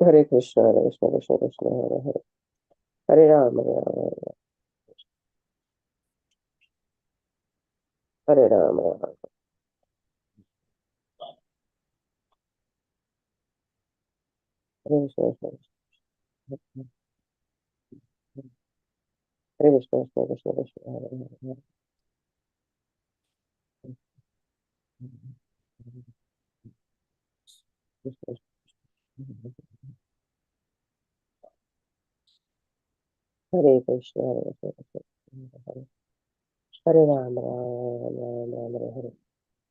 Hare Krishna, Krishna Krishna, Krishna Hare Hare, Hare Rama, Hare Rama, Hare Krishna, Hare Krishna, Krishna Krishna, Hare Hare, Hare Krishna, Hare Krishna, Hare Rama, Rama Rama, Hare Hare,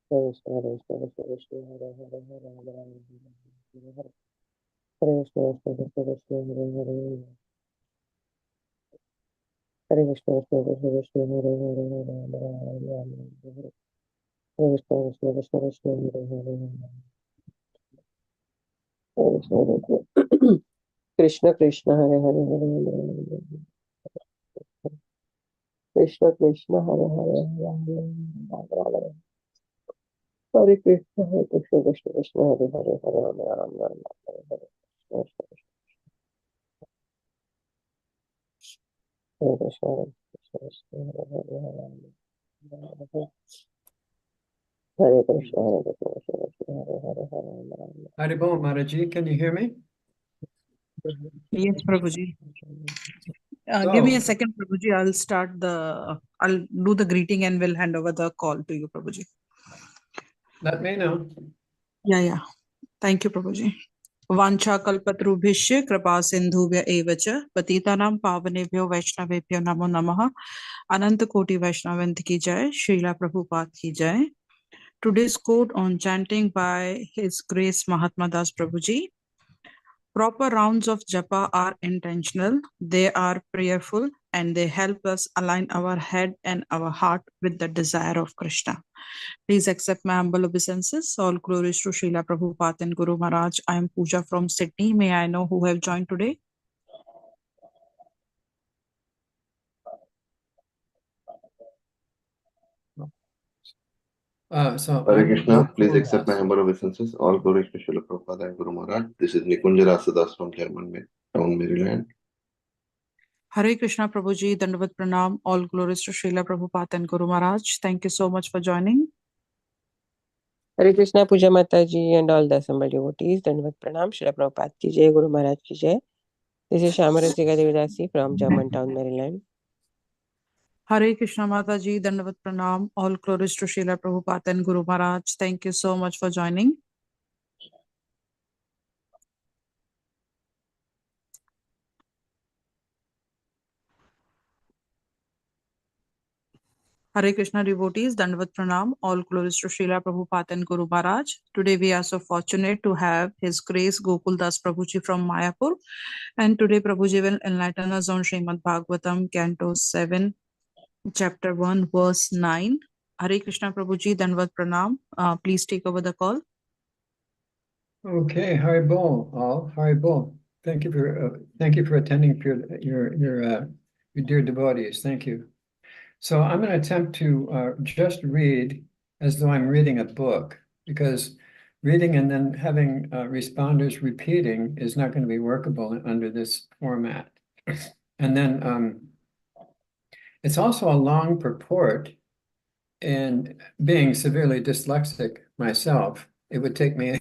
Krishna Krishna, Krishna Krishna, Hare Hare, Hare Rama, Rama Rama, Hare Krishna, Krishna Krishna, Hare Hare, Hare Krishna, Krishna Krishna, Hare Hare, Hare Rama, Rama Rama, Hare Krishna, Krishna Krishna, Krishna Hare Hare, Krishna Krishna, Hare Hare, Hare Rama, Krishna Krishna, Hare Hare, Rama Rama, Hare Krishna, Hare Krishna, Krishna Krishna, Hare Hare, Hare Rama, Rama Rama, Hare Hare, Hare Krishna, Hare Krishna, Hare Hare, Hare Rama, Hare Krishna, Hare Krishna, Krishna Krishna, Hare Hare, Hare Rama. Haribol Mataji, can you hear me? Yes, Prabhuji. Give me a second, Prabhuji. I'll do the greeting and we'll hand over the call to you, Prabhuji. Let me know. Yeah. Thank you, Prabhuji. Vancha kalpatrubhishya kripa sindhubhya evacha patitanam pavanebhyo vaishnavebhyo namo namaha ananta koti vaishnavanti ki jai Srila Prabhupada ki jai. Today's quote on chanting by His Grace Mahatma Das Prabhuji. Proper rounds of japa are intentional, they are prayerful, and they help us align our head and our heart with the desire of Krishna. Please accept my humble obeisances. All glories to Srila Prabhupada and Guru Maharaj. I am Pooja from Sydney. May I know who have joined today? Hare Krishna, please accept my humble obeisances. All glories to Srila Prabhupada and Guru Maharaj. This is Nikunja Rasadas from Germantown, Maryland. Hare Krishna Prabhuji, Dandavat Pranam. All glories to Srila Prabhupada and Guru Maharaj. Thank you so much for joining. Hare Krishna, Puja Mataji and all the assembled devotees. Dandavat Pranam, Srila Prabhupada ki jai, Guru Maharaj ki jai. This is Shamarasika Devidasi from Germantown, Maryland. Hare Krishna Mataji, Dandavat Pranam. All glories to Srila Prabhupada and Guru Maharaj. Thank you so much for joining. Hare Krishna devotees, Dandavat Pranam, all glories to Srila Prabhupada and Guru Maharaj. Today we are so fortunate to have His Grace Gokul Das Prabhuji from Mayapur. And today Prabhuji will enlighten us on Srimad Bhagvatam, Canto 7, Chapter 1, Verse 9. Hare Krishna Prabhuji, Dandavat Pranam. Please take over the call. Okay, Haribol, all Haribol. Thank you for attending, your dear devotees. Thank you. So I'm going to attempt to just read as though I'm reading a book, because reading and then having responders repeating is not going to be workable under this format. And then it's also a long purport, and being severely dyslexic myself, it would take me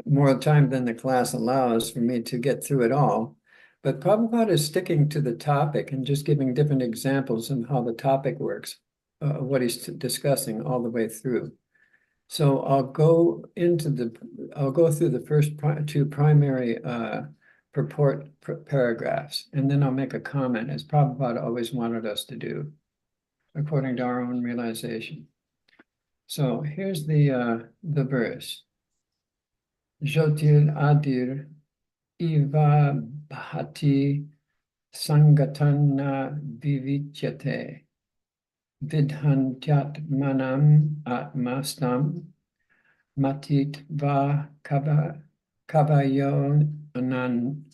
more time than the class allows for me to get through it all. But Prabhupada is sticking to the topic and just giving different examples of how the topic works, what he's discussing all the way through. So I'll go through the first two primary purport paragraphs, and then I'll make a comment, as Prabhupada always wanted us to do, according to our own realization. So here's the verse. Jyotir Adir Iva Bhati Sangatana Vivichyate Vidhantyat Manam Atmastam Matit Va Kavayo Anan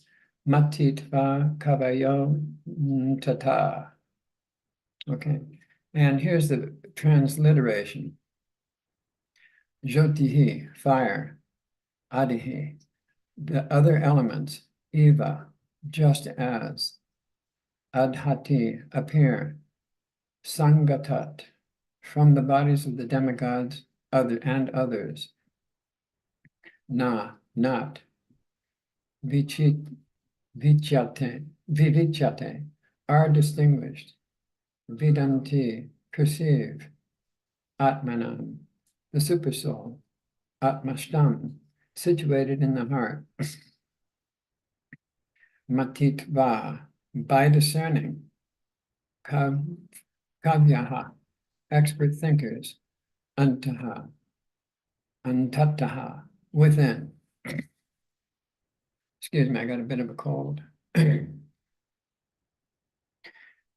Matit Va Kavayo Tata. Okay, and here's the transliteration. Jyotihi, fire. adihi, the other elements, eva, just as, adhati, appear, sangatat, from the bodies of the demigods and others, na, not, vichyate, vivichyate, are distinguished, vidanti, perceive, atmanam, the supersoul, atmashtam, situated in the heart, matitva, by discerning, kavyaha, expert thinkers, antaha, antataha, within. Excuse me, I got a bit of a cold.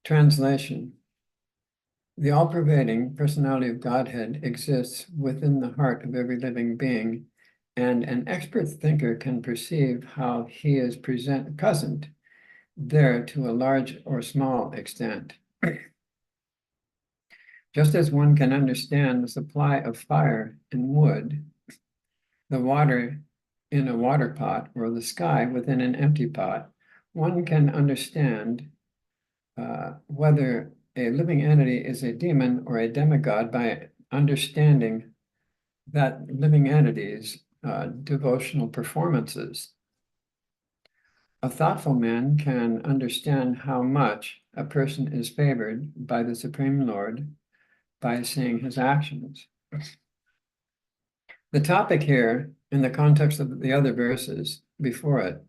Translation. The all-pervading personality of Godhead exists within the heart of every living being, and an expert thinker can perceive how he is present there to a large or small extent. Just as one can understand the supply of fire and wood, the water in a water pot, or the sky within an empty pot, one can understand whether a living entity is a demon or a demigod by understanding that living entity's devotional performances. A thoughtful man can understand how much a person is favored by the Supreme Lord by seeing his actions. The topic here, in the context of the other verses before it,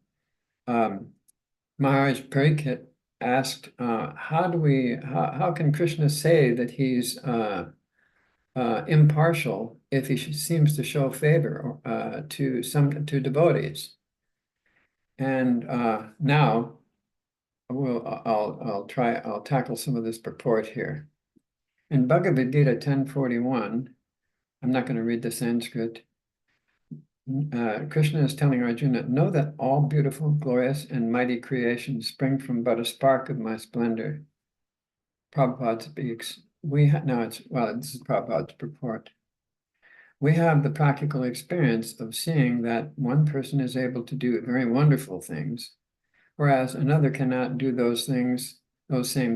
Maharaj Parikshit asked, how can Krishna say that he's impartial if he seems to show favor to devotees? And now I'll tackle some of this purport here. In Bhagavad Gita 10:41, I'm not going to read the Sanskrit. Krishna is telling Arjuna, know that all beautiful, glorious, and mighty creations spring from but a spark of my splendor. Prabhupada speaks. This is Prabhupada's purport. We have the practical experience of seeing that one person is able to do very wonderful things, whereas another cannot do those same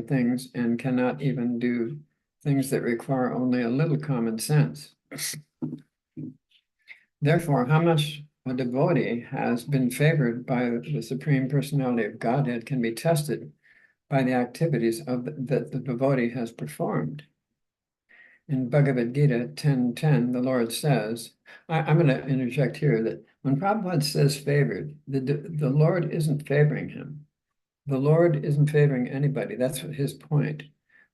things, and cannot even do things that require only a little common sense. Therefore, how much a devotee has been favored by the Supreme Personality of Godhead can be tested by the activities that the devotee has performed. In Bhagavad Gita 10:10, the Lord says, I'm going to interject here that when Prabhupada says favored, the Lord isn't favoring him. The Lord isn't favoring anybody. That's his point.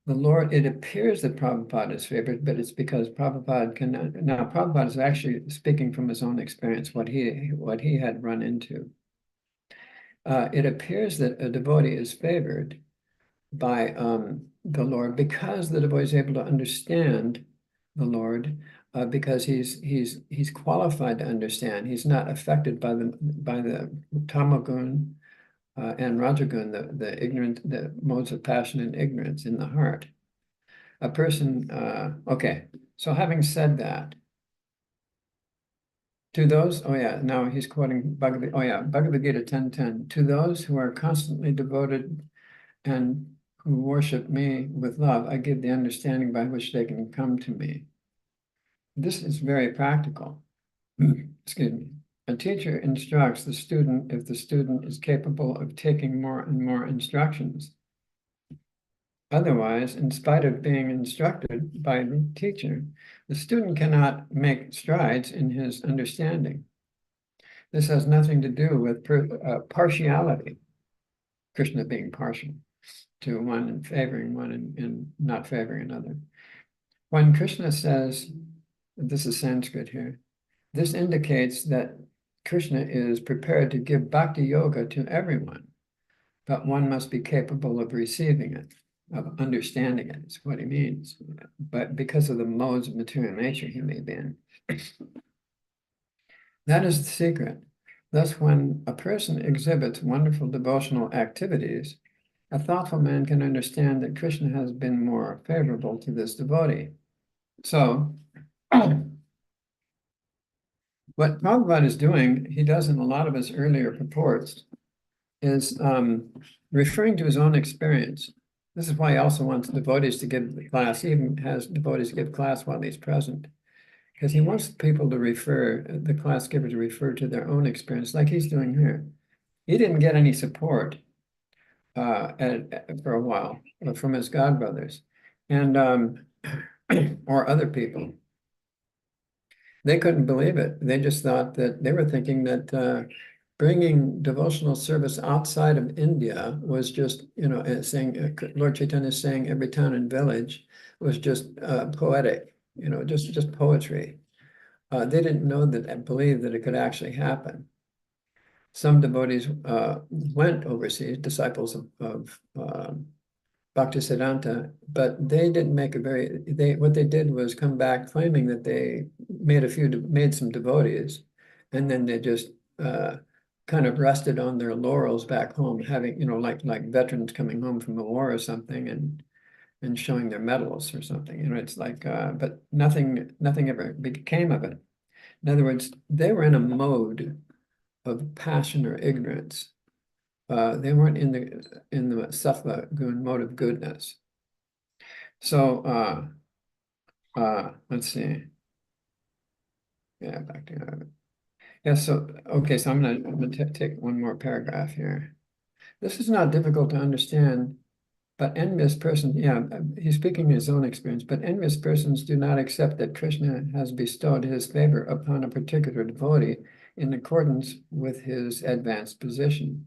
The Lord, it appears that Prabhupada is favored, but it's because Prabhupada cannot. Now, Prabhupada is actually speaking from his own experience, what he had run into. It appears that a devotee is favored by the Lord because the devotee is able to understand the Lord, because he's qualified to understand. He's not affected by the tamagun and rajagun, the modes of passion and ignorance in the heart. A person, okay, so having said that, to those, now he's quoting Bhagavad Gita 10:10, to those who are constantly devoted and who worship me with love, I give the understanding by which they can come to me. This is very practical. Excuse me. A teacher instructs the student if the student is capable of taking more and more instructions. Otherwise, in spite of being instructed by the teacher, the student cannot make strides in his understanding. This has nothing to do with partiality, Krishna being partial to one and favoring one and not favoring another. When Krishna says, this is Sanskrit here, this indicates that Krishna is prepared to give bhakti yoga to everyone, but one must be capable of receiving it, of understanding it, is what he means. But because of the modes of material nature he may be in. That is the secret. Thus, when a person exhibits wonderful devotional activities, a thoughtful man can understand that Krishna has been more favorable to this devotee. So, What Prabhupada is doing, he does in a lot of his earlier purports, is referring to his own experience. This is why he also wants devotees to give the class. He even has devotees give class while he's present, because he wants people to refer, the class giver to refer to their own experience, like he's doing here. He didn't get any support for a while from his godbrothers and or other people. They couldn't believe it. They just thought that they were thinking that bringing devotional service outside of India was just, saying Lord Chaitanya is saying every town and village was just poetic, just poetry. They didn't know that, believe that it could actually happen. Some devotees went overseas, disciples of Bhaktisiddhanta, but they didn't make what they did was come back claiming that they made some devotees, and then they just kind of rested on their laurels back home, having, like veterans coming home from the war or something and showing their medals or something. It's like, but nothing ever became of it. In other words, they were in a mode of passion or ignorance. They weren't in the sattva gun mode of goodness. So let's see. Yeah, back to yeah. So okay, so I'm gonna take one more paragraph here. This is not difficult to understand, but envious persons, he's speaking his own experience, but envious persons do not accept that Krishna has bestowed his favor upon a particular devotee in accordance with his advanced position.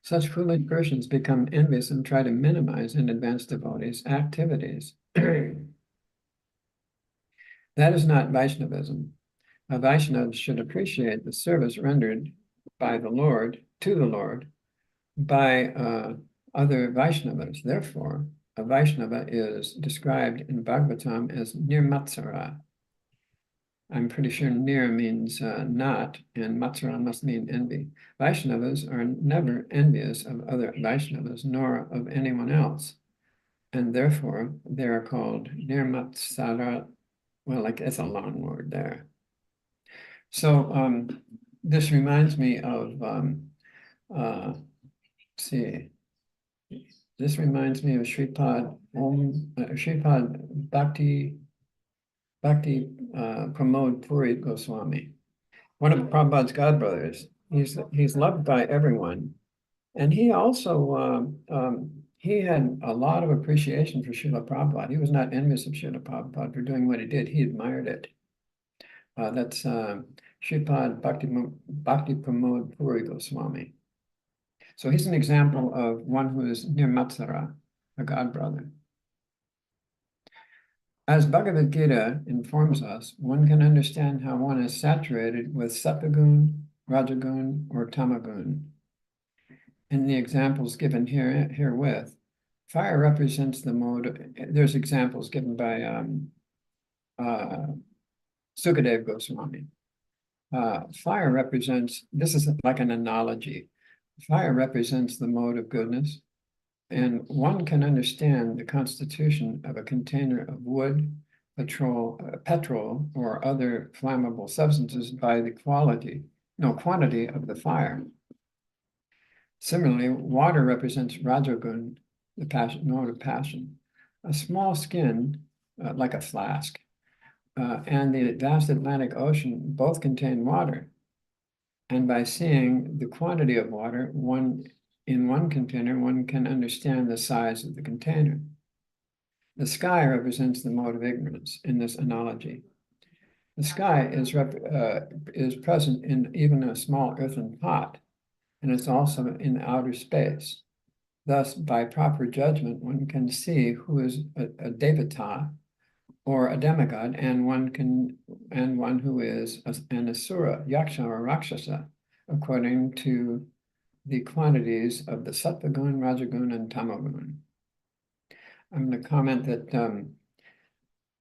Such foolish persons become envious and try to minimize an advanced devotee's activities. That is not Vaishnavism. A Vaishnava should appreciate the service rendered by the Lord, to the Lord, by other Vaishnavas. Therefore, a Vaishnava is described in Bhagvatam as nirmatsara. I'm pretty sure nir means not, and matsara must mean envy. Vaishnavas are never envious of other Vaishnavas, nor of anyone else. And therefore, they are called nirmatsara. Well, like it's a long word there. So this reminds me of, see, this reminds me of Sripad Bhakti Pramod Puri Goswami, one of Prabhupada's godbrothers. He's loved by everyone, and he also he had a lot of appreciation for Srila Prabhupada. He was not envious of Srila Prabhupada for doing what he did. He admired it. That's Sripad Bhakti Pramod Puri Goswami. So he's an example of one who is nirmatsara, a godbrother. As Bhagavad Gita informs us, one can understand how one is saturated with sattvagun, rajagun, or tamagun. In the examples given herewith, fire represents the mode. There's examples given by Sukadeva Goswami. Fire represents, this is like an analogy. Fire represents the mode of goodness, and one can understand the constitution of a container of wood, petrol, or other flammable substances by the quantity of the fire. Similarly, water represents rajagun, the mode of passion. A small skin, like a flask, and the vast Atlantic Ocean both contain water. And by seeing the quantity of water in one container, one can understand the size of the container. The sky represents the mode of ignorance in this analogy. The sky is present in even a small earthen pot, and it's also in outer space. Thus, by proper judgment, one can see who is a devata or a demigod, and one who is an asura, yaksha or rakshasa, according to the quantities of the sattvagun, rajagun, and tamagun. I'm going to comment that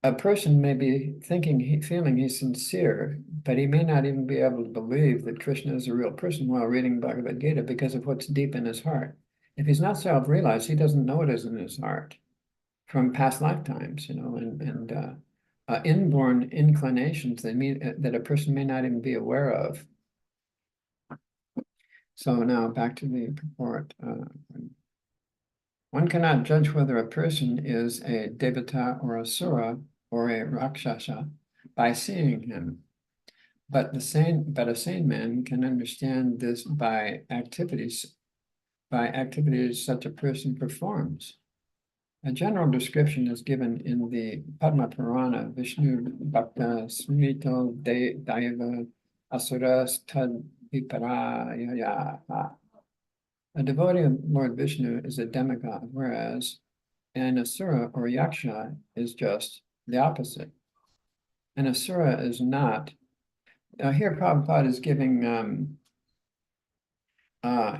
a person may be feeling he's sincere, but he may not even be able to believe that Krishna is a real person while reading Bhagavad Gita because of what's deep in his heart. If he's not self-realized, he doesn't know what is in his heart from past lifetimes, and inborn inclinations that a person may not even be aware of. So now back to the purport. One cannot judge whether a person is a devata or a sura or a rakshasa by seeing him. But a sane man can understand this by activities such a person performs. A general description is given in the Padma Purana, Vishnu Bhakta Smrito Daiva Asuras Tad Viparaya. A devotee of Lord Vishnu is a demigod, whereas an asura or yaksha is just the opposite. An asura is not. Here Prabhupada is giving,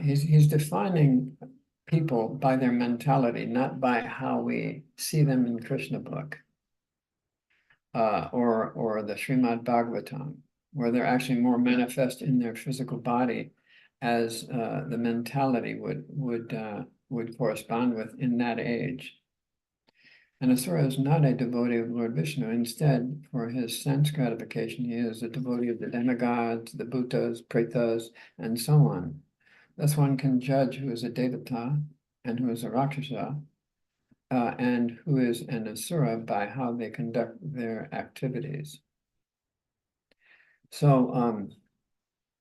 he's defining people by their mentality, not by how we see them in Krishna book or the Srimad Bhagvatam, where they're actually more manifest in their physical body as the mentality would correspond with in that age. An asura is not a devotee of Lord Vishnu. Instead, for his sense gratification, he is a devotee of the demigods, the bhutas, pretas, and so on. Thus one can judge who is a devata and who is a rakshasa, and who is an asura by how they conduct their activities. So,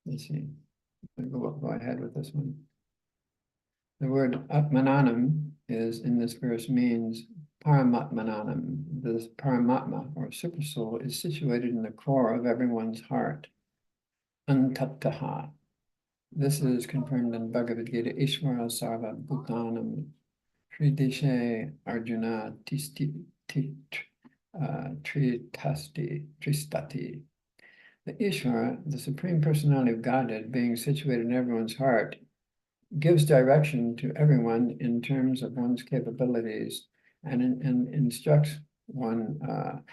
let's see, go ahead with this one. The word atmananam is in this verse means paramatmananam. This paramatma or super soul is situated in the core of everyone's heart. Antaptaha. This is confirmed in Bhagavad Gita, Ishvara Sarva Bhutanam Trideshe Arjuna Tristati. The Ishvara, the Supreme Personality of Godhead, being situated in everyone's heart, gives direction to everyone in terms of one's capabilities and instructs one,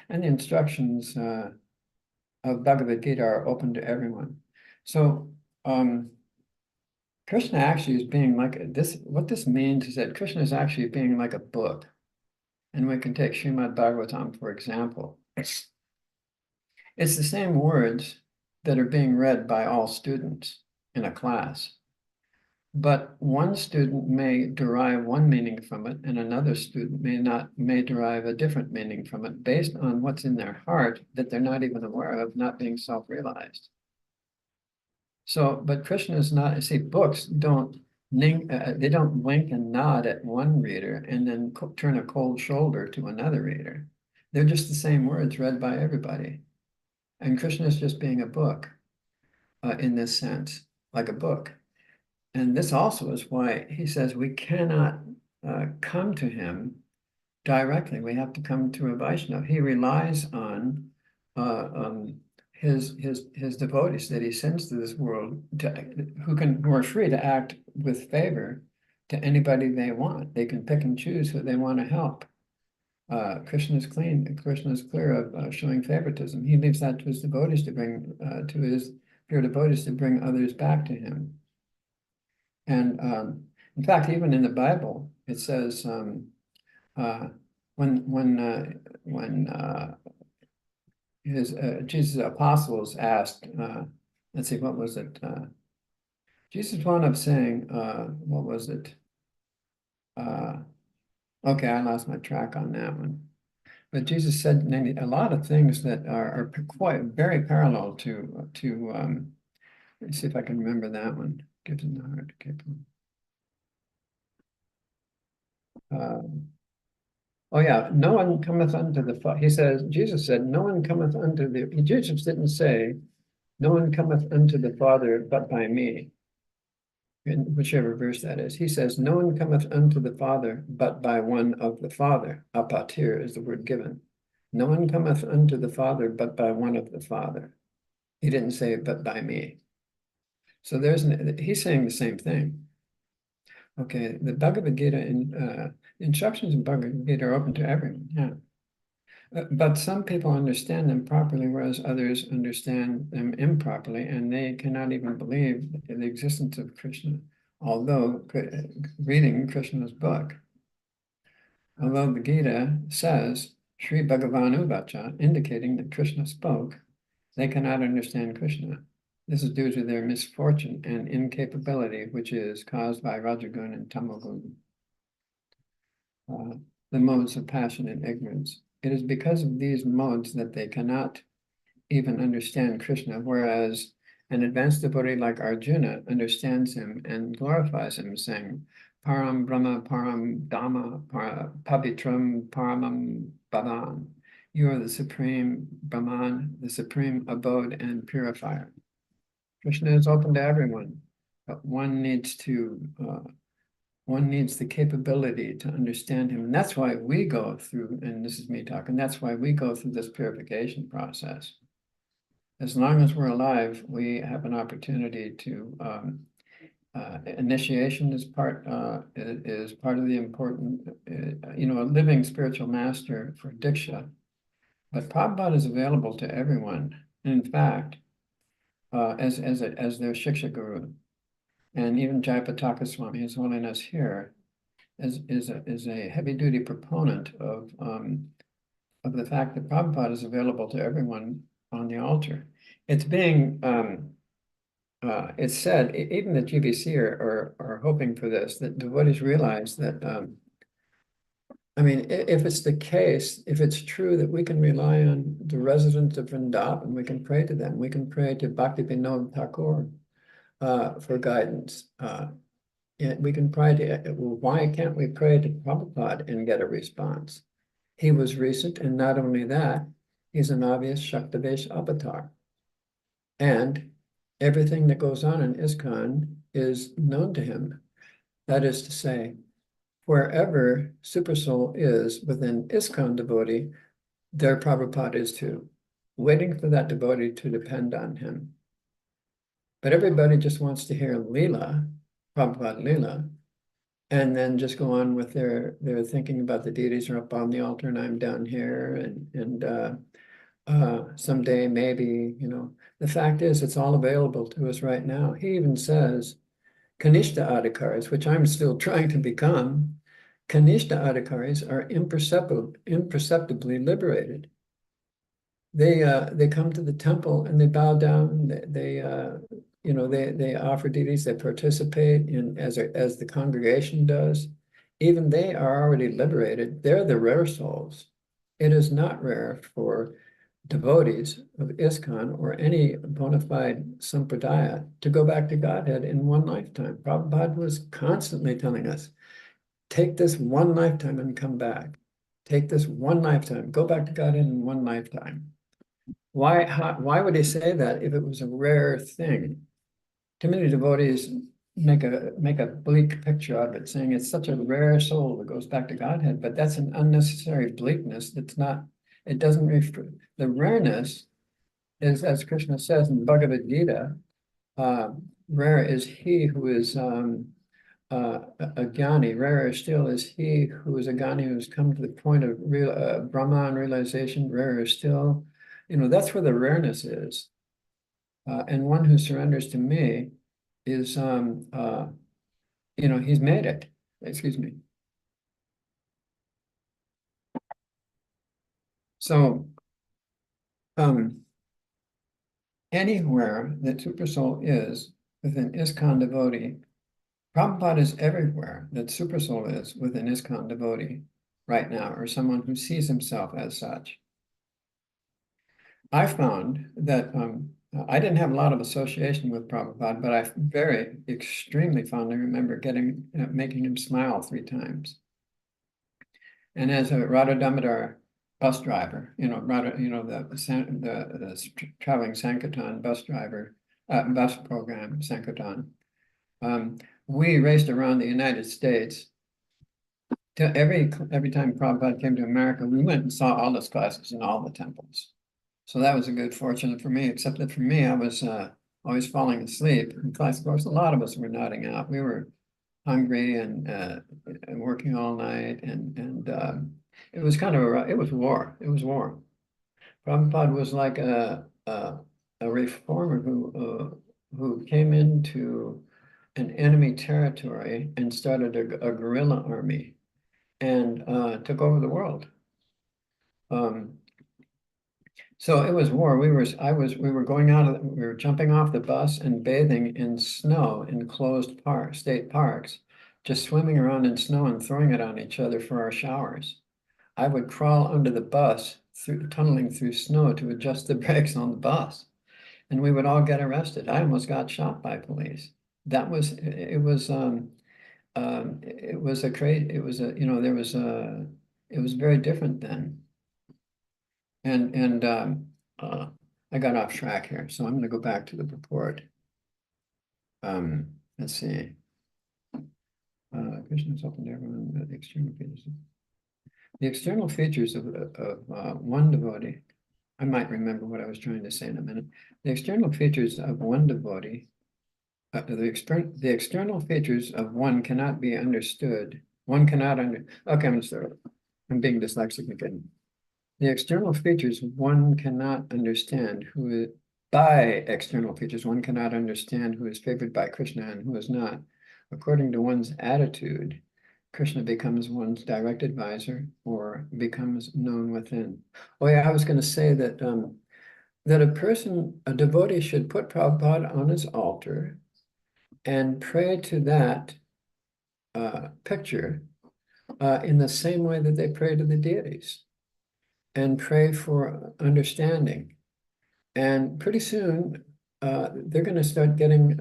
and the instructions of Bhagavad Gita are open to everyone. So Krishna actually is being like this. What this means is that Krishna is actually being like a book. And we can take Srimad Bhagavatam, for example. It's the same words that are being read by all students in a class. But one student may derive one meaning from it, and another student may derive a different meaning from it based on what's in their heart that they're not even aware of, not being self-realized. So, but Krishna is not, see, books don't they don't wink and nod at one reader and then turn a cold shoulder to another reader. They're just the same words read by everybody. And Krishna is just being a book in this sense, like a book. And this also is why he says we cannot come to him directly. We have to come to a Vaishnava. He relies on his devotees that he sends to this world who are free to act with favor to anybody they want. They can pick and choose who they want to help. Krishna is clean. Krishna is clear of showing favoritism. He leaves that to his devotees to bring to his pure devotees to bring others back to him. And in fact, even in the Bible, it says when Jesus' apostles asked, let's see, what was it? Jesus wound up saying, what was it? Okay, I lost my track on that one. But Jesus said a lot of things that are quite very parallel to let's see if I can remember that one. Gives in the heart. Oh yeah, no one cometh unto the Father. He says, Jesus said, no one cometh unto the, Jesus didn't say, no one cometh unto the Father but by me. In whichever verse that is. He says, no one cometh unto the Father but by one of the Father. Apatir is the word given. No one cometh unto the Father but by one of the Father. He didn't say, but by me. So he's saying the same thing. Okay, the Bhagavad Gita instructions in Bhagavad Gita are open to everyone, yeah. But some people understand them properly, whereas others understand them improperly, and they cannot even believe in the existence of Krishna, although reading Krishna's book. Although the Gita says Sri Bhagavanu Vacha, indicating that Krishna spoke, they cannot understand Krishna. This is due to their misfortune and incapability, which is caused by Rajagun and Tamagun, the modes of passion and ignorance. It is because of these modes that they cannot even understand Krishna, whereas an advanced devotee like Arjuna understands him and glorifies him, saying, Param Brahma, Param Dhamma, Pavitram, Paramam Bhavan. You are the supreme Brahman, the supreme abode and purifier. Krishna is open to everyone, but one needs the capability to understand him. And that's why we go through, and this is me talking, that's why we go through this purification process. As long as we're alive, we have an opportunity to, initiation is part of the important, a living spiritual master for Diksha. But Prabhupada is available to everyone. In fact, as their Shiksha Guru. And even Jayapataka Swami, His Holiness here, is a heavy-duty proponent of the fact that Prabhupada is available to everyone on the altar. It's being, it's said, even the GBC are hoping for this, that devotees realize that, if it's the case, if it's true that we can rely on the residents of Vrindavan, we can pray to them, we can pray to Bhakti Vinod Thakur for guidance. We can pray to, why can't we pray to Prabhupada and get a response? He was recent, and not only that, he's an obvious Shaktavesh avatar. And everything that goes on in ISKCON is known to him. That is to say, wherever Supersoul is within ISKCON devotee, there Prabhupada is too, waiting for that devotee to depend on him. But everybody just wants to hear Leela, Prabhupada Leela, and then just go on with their thinking about the deities are up on the altar and I'm down here, and someday maybe, the fact is it's all available to us right now. He even says Kanishta Adhikaris, which I'm still trying to become, Kanishta Adhikaris are imperceptibly liberated. They come to the temple and they bow down, they offer deities, they participate in as the congregation does. Even they are already liberated. They're the rare souls. It is not rare for devotees of ISKCON or any bona fide sampradaya to go back to Godhead in one lifetime. Prabhupada was constantly telling us, take this one lifetime and come back. Take this one lifetime, go back to Godhead in one lifetime. Why would he say that if it was a rare thing? Too many devotees make a bleak picture of it, saying it's such a rare soul that goes back to Godhead, but that's an unnecessary bleakness. That's not, it doesn't refer, the rareness is, as Krishna says in Bhagavad Gita, rare is he who is a jnani, rarer still is he who is a jnani who's come to the point of real Brahman realization, rarer still. That's where the rareness is. And one who surrenders to me is, he's made it. Excuse me. So, anywhere that Supersoul is within ISKCON devotee, Prabhupada is everywhere that Supersoul is within ISKCON devotee right now, or someone who sees himself as such. I found that I didn't have a lot of association with Prabhupada, but I very extremely fondly remember making him smile 3 times. And as a Radha Damodar bus driver, the traveling Sankirtan bus driver, bus program Sankirtan, we raced around the United States. Every time Prabhupada came to America, we went and saw all his classes in all the temples. So that was a good fortune for me, except that for me, I was always falling asleep in class. Of course, a lot of us were nodding out. We were hungry and working all night, and it was kind of it was war. It was war. Prabhupada was like a reformer who came into an enemy territory and started a guerrilla army and took over the world. So it was war. We were going we were jumping off the bus and bathing in snow in closed state parks, just swimming around in snow and throwing it on each other for our showers. I would crawl under the bus, tunneling through snow to adjust the brakes on the bus, and we would all get arrested. I almost got shot by police. It was it was a crazy. It was a it was very different then. And I got off track here, so I'm going to go back to the purport. Let's see. Krishna is open to everyone. The external features of one devotee. I might remember what I was trying to say in a minute. The external features of one devotee. The external features of one cannot be understood. One cannot Okay, I'm sorry. I'm being dyslexic again. The external features one cannot understand by external features one cannot understand who is favored by Krishna and who is not. According to one's attitude, Krishna becomes one's direct advisor or becomes known within. Oh yeah, I was going to say that that a devotee should put Prabhupada on his altar and pray to that picture in the same way that they pray to the deities, and pray for understanding. And pretty soon, they're going to start getting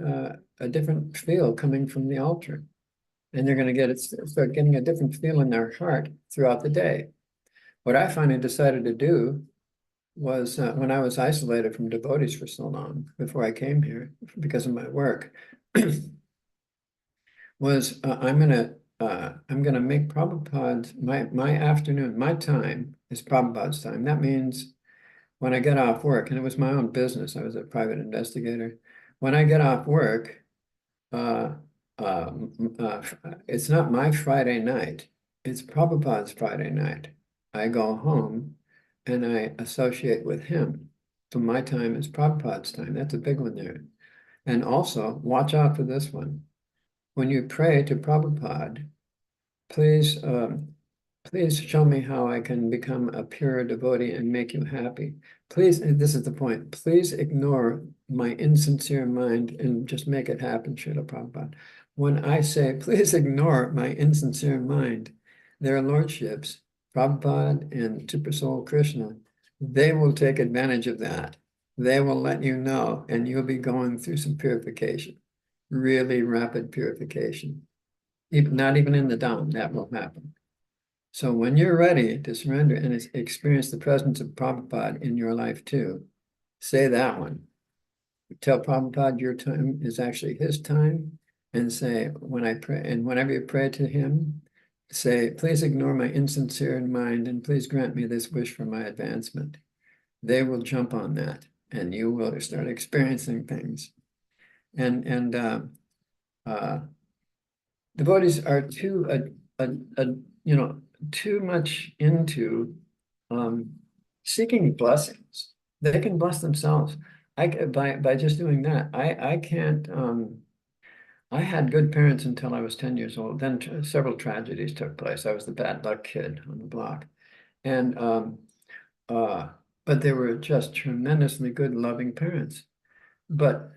a different feel coming from the altar. And they're going to start getting a different feel in their heart throughout the day. What I finally decided to do was when I was isolated from devotees for so long before I came here because of my work, was I'm gonna make Prabhupada's my afternoon, my time is Prabhupada's time. That means when I get off work, and it was my own business, I was a private investigator. When I get off work, it's not my Friday night, it's Prabhupada's Friday night. I go home and I associate with him. So my time is Prabhupada's time. That's a big one there. And also, watch out for this one. When you pray to Prabhupada, please, please show me how I can become a pure devotee and make you happy. Please, and this is the point, please ignore my insincere mind and just make it happen, Srila Prabhupada. When I say, please ignore my insincere mind, their lordships, Prabhupada and Super Soul Krishna, they will take advantage of that. They will let you know, and you'll be going through some purification, really rapid purification. Not even in the Dham, that will happen. So when you're ready to surrender and experience the presence of Prabhupada in your life too, say that one. Tell Prabhupada your time is actually his time, and say, when I pray, and whenever you pray to him, say, please ignore my insincere mind and please grant me this wish for my advancement. They will jump on that and you will start experiencing things. And devotees are too much into seeking blessings. They can bless themselves. By just doing that. I can't. I had good parents until I was 10 years old. Then several tragedies took place. I was the bad luck kid on the block, and but they were just tremendously good, loving parents. But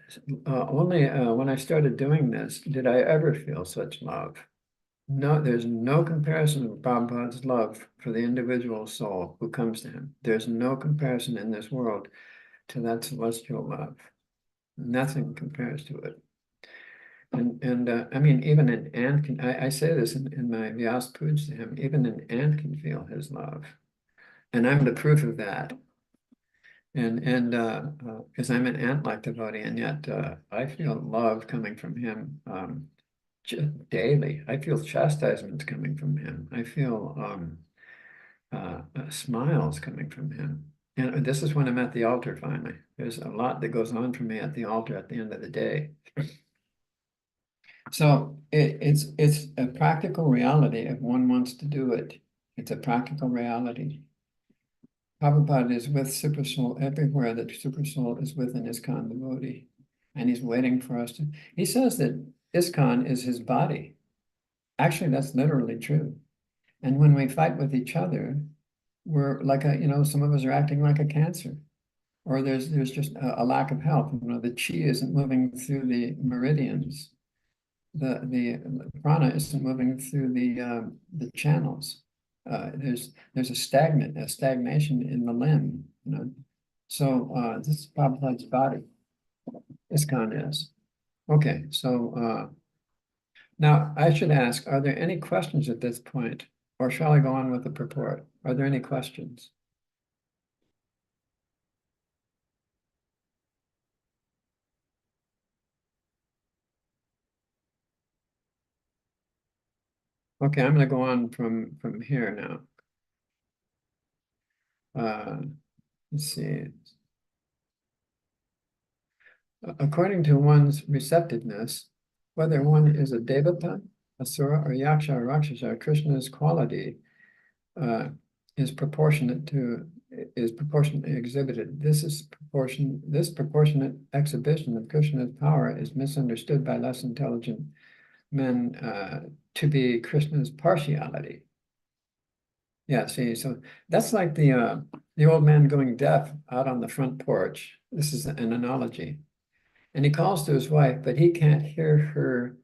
only when I started doing this did I ever feel such love. No, there's no comparison of Prabhupada's love for the individual soul who comes to him. There's no comparison in this world to that celestial love. Nothing compares to it. And I mean, even an ant can, I say this in my Vyas Puj to him, even an ant can feel his love. And I'm the proof of that. And because I'm an ant-like devotee, and yet I feel love coming from him daily. I feel chastisements coming from him. I feel smiles coming from him. And this is when I'm at the altar finally. There's a lot that goes on for me at the altar at the end of the day. So it's a practical reality if one wants to do it. It's a practical reality. Prabhupada is with Super Soul everywhere that Super Soul is with an ISKCON devotee. And he's waiting for us to. He says that ISKCON is his body. Actually, that's literally true. And when we fight with each other, we're like some of us are acting like a cancer, or there's just a lack of health. The chi isn't moving through the meridians. The prana isn't moving through the channels. There's a stagnation in the limb. So this is Prabhupada's body. ISKCON is. Okay, so now I should ask, are there any questions at this point? Or shall I go on with the purport? Are there any questions? Okay, I'm going to go on from here now. Let's see. According to one's receptiveness, whether one is a devata, asura, or yaksha or rakshasa, Krishna's quality is proportionately exhibited. This proportionate exhibition of Krishna's power is misunderstood by less intelligent men to be Krishna's partiality. Yeah, see, so that's like the old man going deaf out on the front porch. This is an analogy. And he calls to his wife, but he can't hear her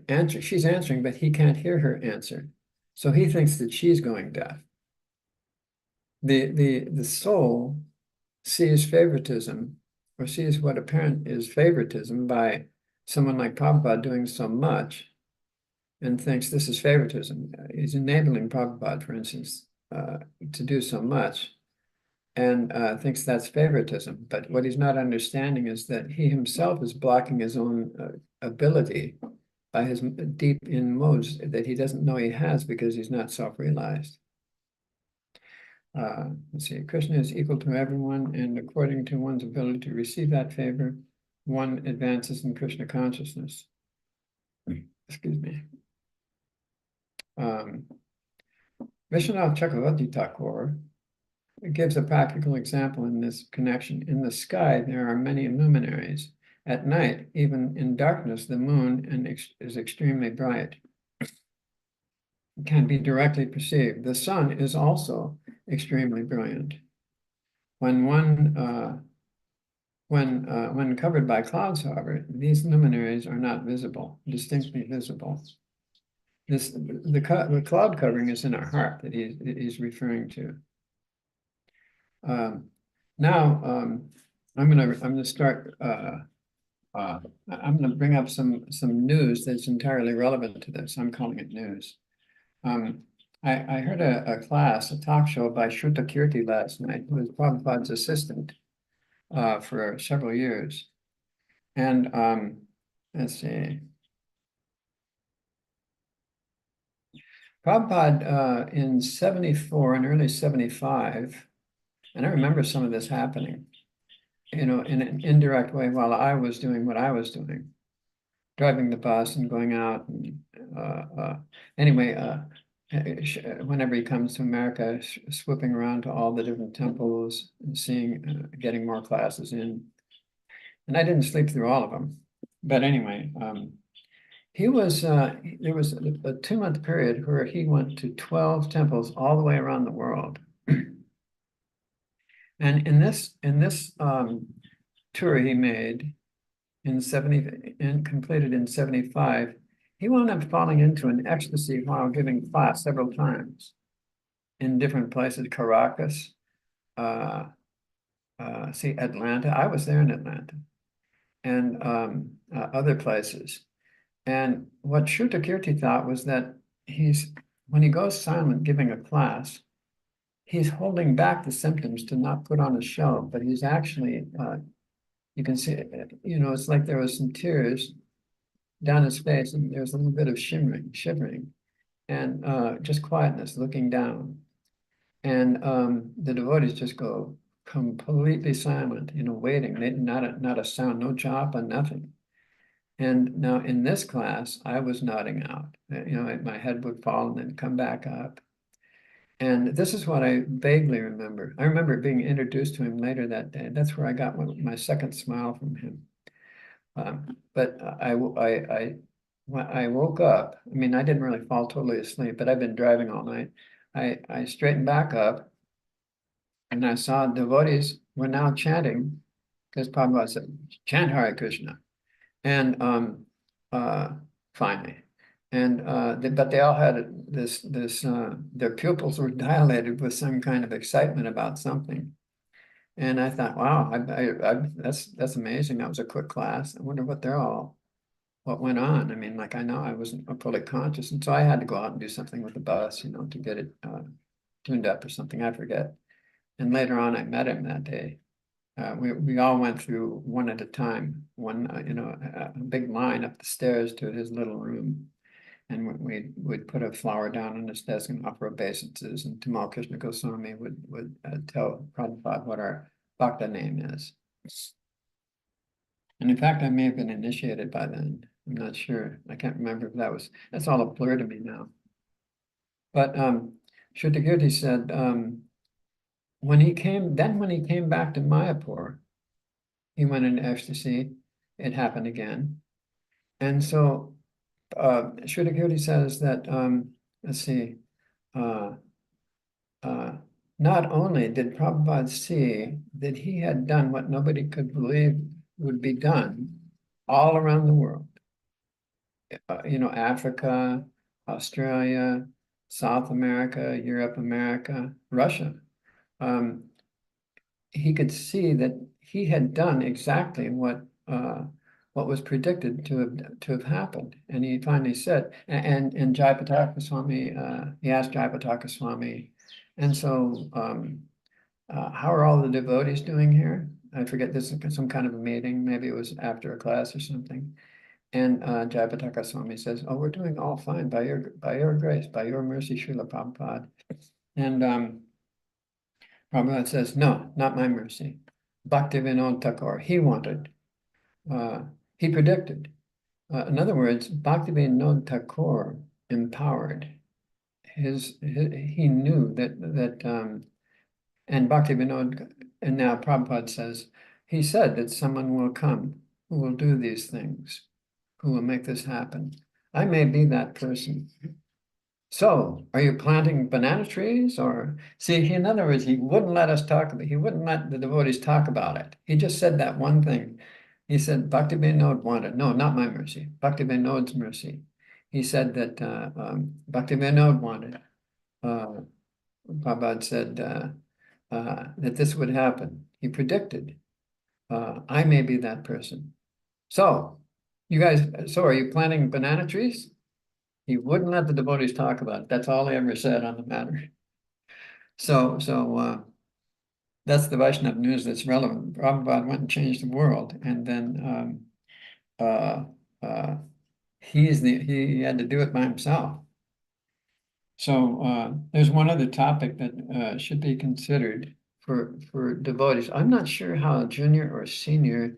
answer. She's answering, but he can't hear her answer. So he thinks that she's going deaf. The soul sees favoritism, or sees what apparent is favoritism by someone like Prabhupada doing so much, and thinks this is favoritism. He's enabling Prabhupada, for instance, to do so much, and thinks that's favoritism. But what he's not understanding is that he himself is blocking his own ability by his deep in modes that he doesn't know he has because he's not self-realized. Let's see, Krishna is equal to everyone, and according to one's ability to receive that favor, one advances in Krishna consciousness. Excuse me. Vishwanath Chakravarti Thakur gives a practical example in this connection. In the sky, there are many luminaries. At night, even in darkness, the moon is extremely bright. It can be directly perceived. The sun is also extremely brilliant. When covered by clouds, however, these luminaries are not visible, distinctly visible. The cloud covering is in our heart that he's referring to. Now I'm gonna start. I'm gonna bring up some news that's entirely relevant to this. I'm calling it news. I heard a talk show by Shruta Kirti last night, who was Prabhupada's assistant for several years. And let's see. Prabhupada in 74 and early 75, and I remember some of this happening, in an indirect way while I was doing what I was doing, driving the bus and going out. And anyway, whenever he comes to America, swooping around to all the different temples and seeing, getting more classes in. And I didn't sleep through all of them. But anyway, there was a 2-month period where he went to 12 temples all the way around the world. And in this tour he made completed in 75, he wound up falling into an ecstasy while giving class several times in different places, Caracas, Atlanta. I was there in Atlanta, and other places. And what Shruta Kirti thought was that when he goes silent giving a class, he's holding back the symptoms to not put on a show, but he's actually, you can see, it's like there was some tears down his face, and there's a little bit of shivering, and just quietness, looking down. And the devotees just go completely silent, waiting, not a sound, no japa, nothing. And now in this class, I was nodding out, my head would fall and then come back up. And this is what I vaguely remember. I remember being introduced to him later that day. That's where I got my second smile from him. But I woke up. I mean, I didn't really fall totally asleep, but I've been driving all night. I straightened back up and I saw devotees were now chanting, because Prabhupada said, chant Hare Krishna. And finally, and but they all had this their pupils were dilated with some kind of excitement about something. And I thought, wow, that's amazing. That was a quick class. I wonder what what went on. I mean, like I know I wasn't fully conscious, and so I had to go out and do something with the bus, you know, to get it tuned up or something. I forget. And later on, I met him that day. We all went through one at a time, a big line up the stairs to his little room. And we'd put a flower down on his desk and offer obeisances, and Tamal Krishna Goswami would tell Prabhupada what our bhakta name is. And in fact, I may have been initiated by then. I'm not sure. I can't remember if that's all a blur to me now. But Shrutakirti said, when he came back to Mayapur, he went into ecstasy. It happened again. And so Shrutakirti says that, let's see, not only did Prabhupada see that he had done what nobody could believe would be done all around the world, Africa, Australia, South America, Europe, America, Russia. He could see that he had done exactly what was predicted to have happened. And he finally said, and Jayapataka Swami, he asked Jayapataka Swami, and so how are all the devotees doing here? I forget, this is some kind of a meeting, maybe it was after a class or something. And Jayapataka Swami says, oh, we're doing all fine by your grace, by your mercy, Srila Prabhupada. And Prabhupada says, no, not my mercy. Bhaktivinoda Thakur, he wanted, he predicted. In other words, Bhaktivinoda Thakur empowered he knew that and Bhaktivinoda, and now Prabhupada says, he said that someone will come who will do these things, who will make this happen. I may be that person. So, are you planting banana trees? Or, see, in other words, he wouldn't let us talk about it. He wouldn't let the devotees talk about it. He just said that one thing. He said, Bhaktivinoda wanted, no, not my mercy, Bhaktivinoda's mercy. He said that Bhaktivinoda wanted. Prabhupada said that this would happen. He predicted. I may be that person. So, you guys, are you planting banana trees? He wouldn't let the devotees talk about it. That's all he ever said on the matter. So that's the Vaishnava news that's relevant. Prabhupada went and changed the world, and then he had to do it by himself. So there's one other topic that should be considered for devotees. I'm not sure how junior or senior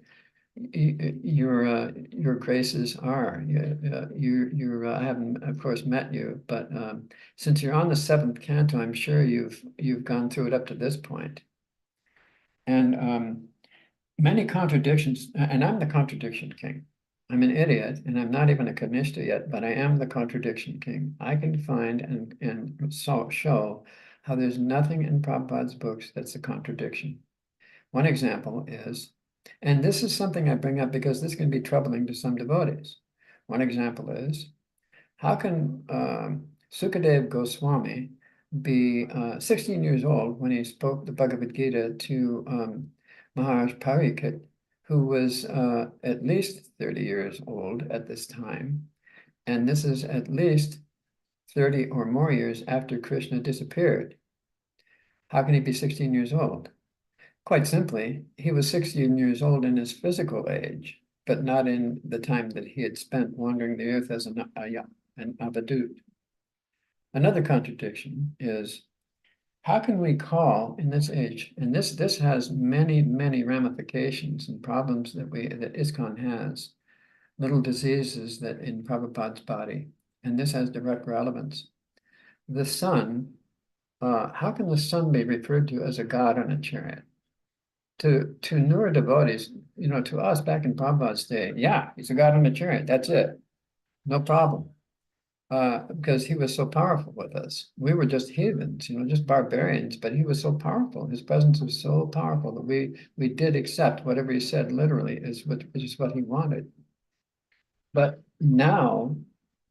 your graces are. I haven't, of course, met you, but since you're on the 7th canto, I'm sure you've gone through it up to this point. And many contradictions, and I'm the contradiction king. I'm an idiot, and I'm not even a Kanishta yet, but I am the contradiction king. I can find and show how there's nothing in Prabhupada's books that's a contradiction. One example is, and this is something I bring up because this can be troubling to some devotees. One example is, how can Sukadeva Goswami be 16 years old when he spoke the Bhagavad Gita to Maharaj Pariksit, who was at least 30 years old at this time, and this is at least 30 or more years after Krishna disappeared. How can he be 16 years old? Quite simply, he was 16 years old in his physical age, but not in the time that he had spent wandering the earth as an avadut. Another contradiction is, how can we call in this age, and this has many, many ramifications and problems that ISKCON has, little diseases that in Prabhupada's body, and this has direct relevance. The sun, how can the sun be referred to as a god on a chariot? To newer devotees, to us back in Prabhupada's day, yeah, he's a god on a chariot, that's it, no problem. because he was so powerful with us. We were just heathens, just barbarians, but he was so powerful. His presence was so powerful that we did accept whatever he said literally is what he wanted. But now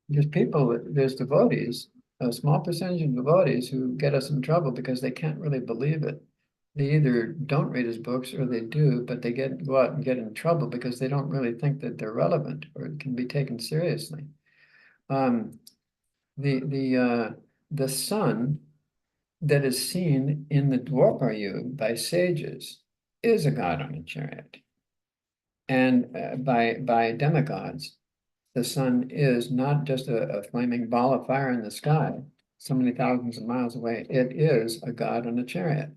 there's devotees, a small percentage of devotees who get us in trouble because they can't really believe it. They either don't read his books or they do, but they go out and get in trouble because they don't really think that they're relevant or can be taken seriously. The sun that is seen in the Dwapar Yuga by sages is a god on a chariot, and by demigods, the sun is not just a flaming ball of fire in the sky, so many thousands of miles away. It is a god on a chariot.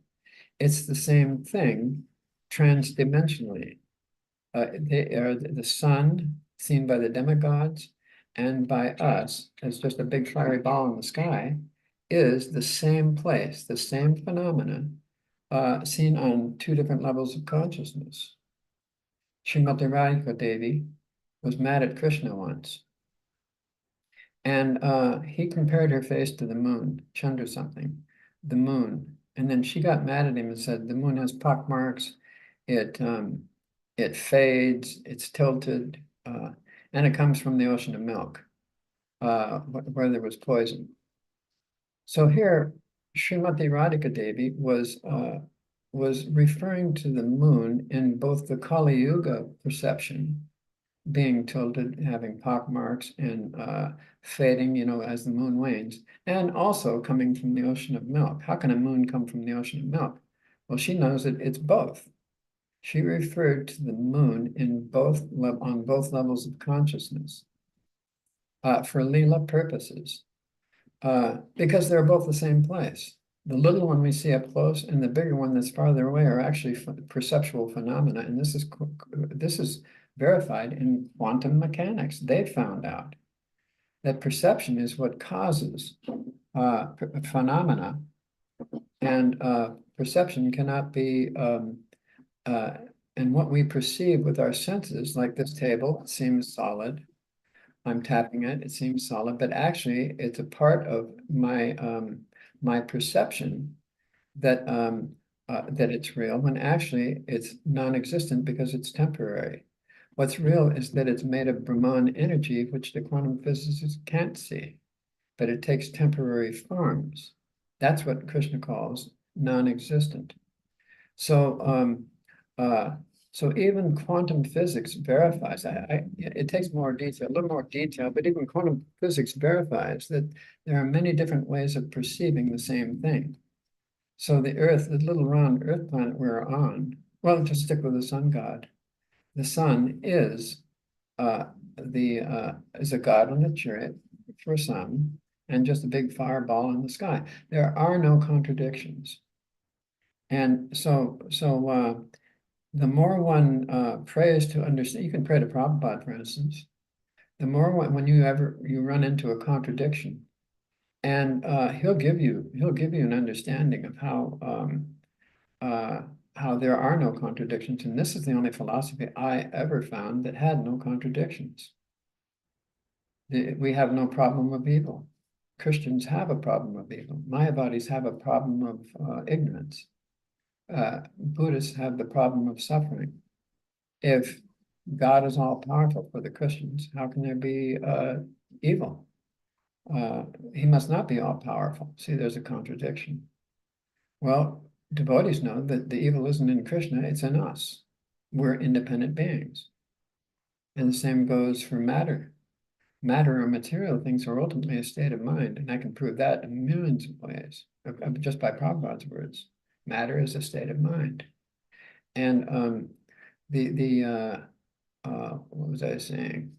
It's the same thing transdimensionally. They are the sun seen by the demigods and by us as just a big fiery ball in the sky is the same place, the same phenomenon seen on two different levels of consciousness. Srimati Radhika Devi was mad at Krishna once, and he compared her face to the moon, Chandra something, the moon, and then she got mad at him and said, the moon has pock marks, it fades, it's tilted, and it comes from the ocean of milk, where there was poison. So here, Srimati Radhika Devi was referring to the moon in both the Kali Yuga perception, being tilted, having pock marks, and fading, as the moon wanes, and also coming from the ocean of milk. How can a moon come from the ocean of milk? Well, she knows that it's both. She referred to the moon on both levels of consciousness for Leela purposes, because they're both the same place. The little one we see up close and the bigger one that's farther away are actually perceptual phenomena, and this is verified in quantum mechanics. They found out that perception is what causes phenomena, and perception cannot be and what we perceive with our senses, like this table, seems solid. I'm tapping it, it seems solid, but actually it's a part of my my perception that that it's real, when actually it's non-existent because it's temporary. What's real is that it's made of Brahman energy, which the quantum physicists can't see, but it takes temporary forms. That's what Krishna calls non-existent. So so even quantum physics verifies, it takes more detail, a little more detail, but even quantum physics verifies that there are many different ways of perceiving the same thing. So the Earth, the little round Earth planet we're on, well, to stick with the sun god, the sun is is a god on a chariot for some, and just a big fireball in the sky. There are no contradictions. And so the more one prays to understand, you can pray to Prabhupada, for instance, the more when you run into a contradiction, and he'll give you an understanding of how there are no contradictions. And this is the only philosophy I ever found that had no contradictions. We have no problem of evil. Christians have a problem of evil. Mayavadis have a problem of ignorance. Buddhists have the problem of suffering. If God is all powerful for the Christians, how can there be evil? He must not be all powerful. See, there's a contradiction. Well, devotees know that the evil isn't in Krishna, it's in us. We're independent beings. And the same goes for matter. Matter or material things are ultimately a state of mind, and I can prove that in millions of ways, just by Prabhupada's words. Matter is a state of mind. And what was I saying?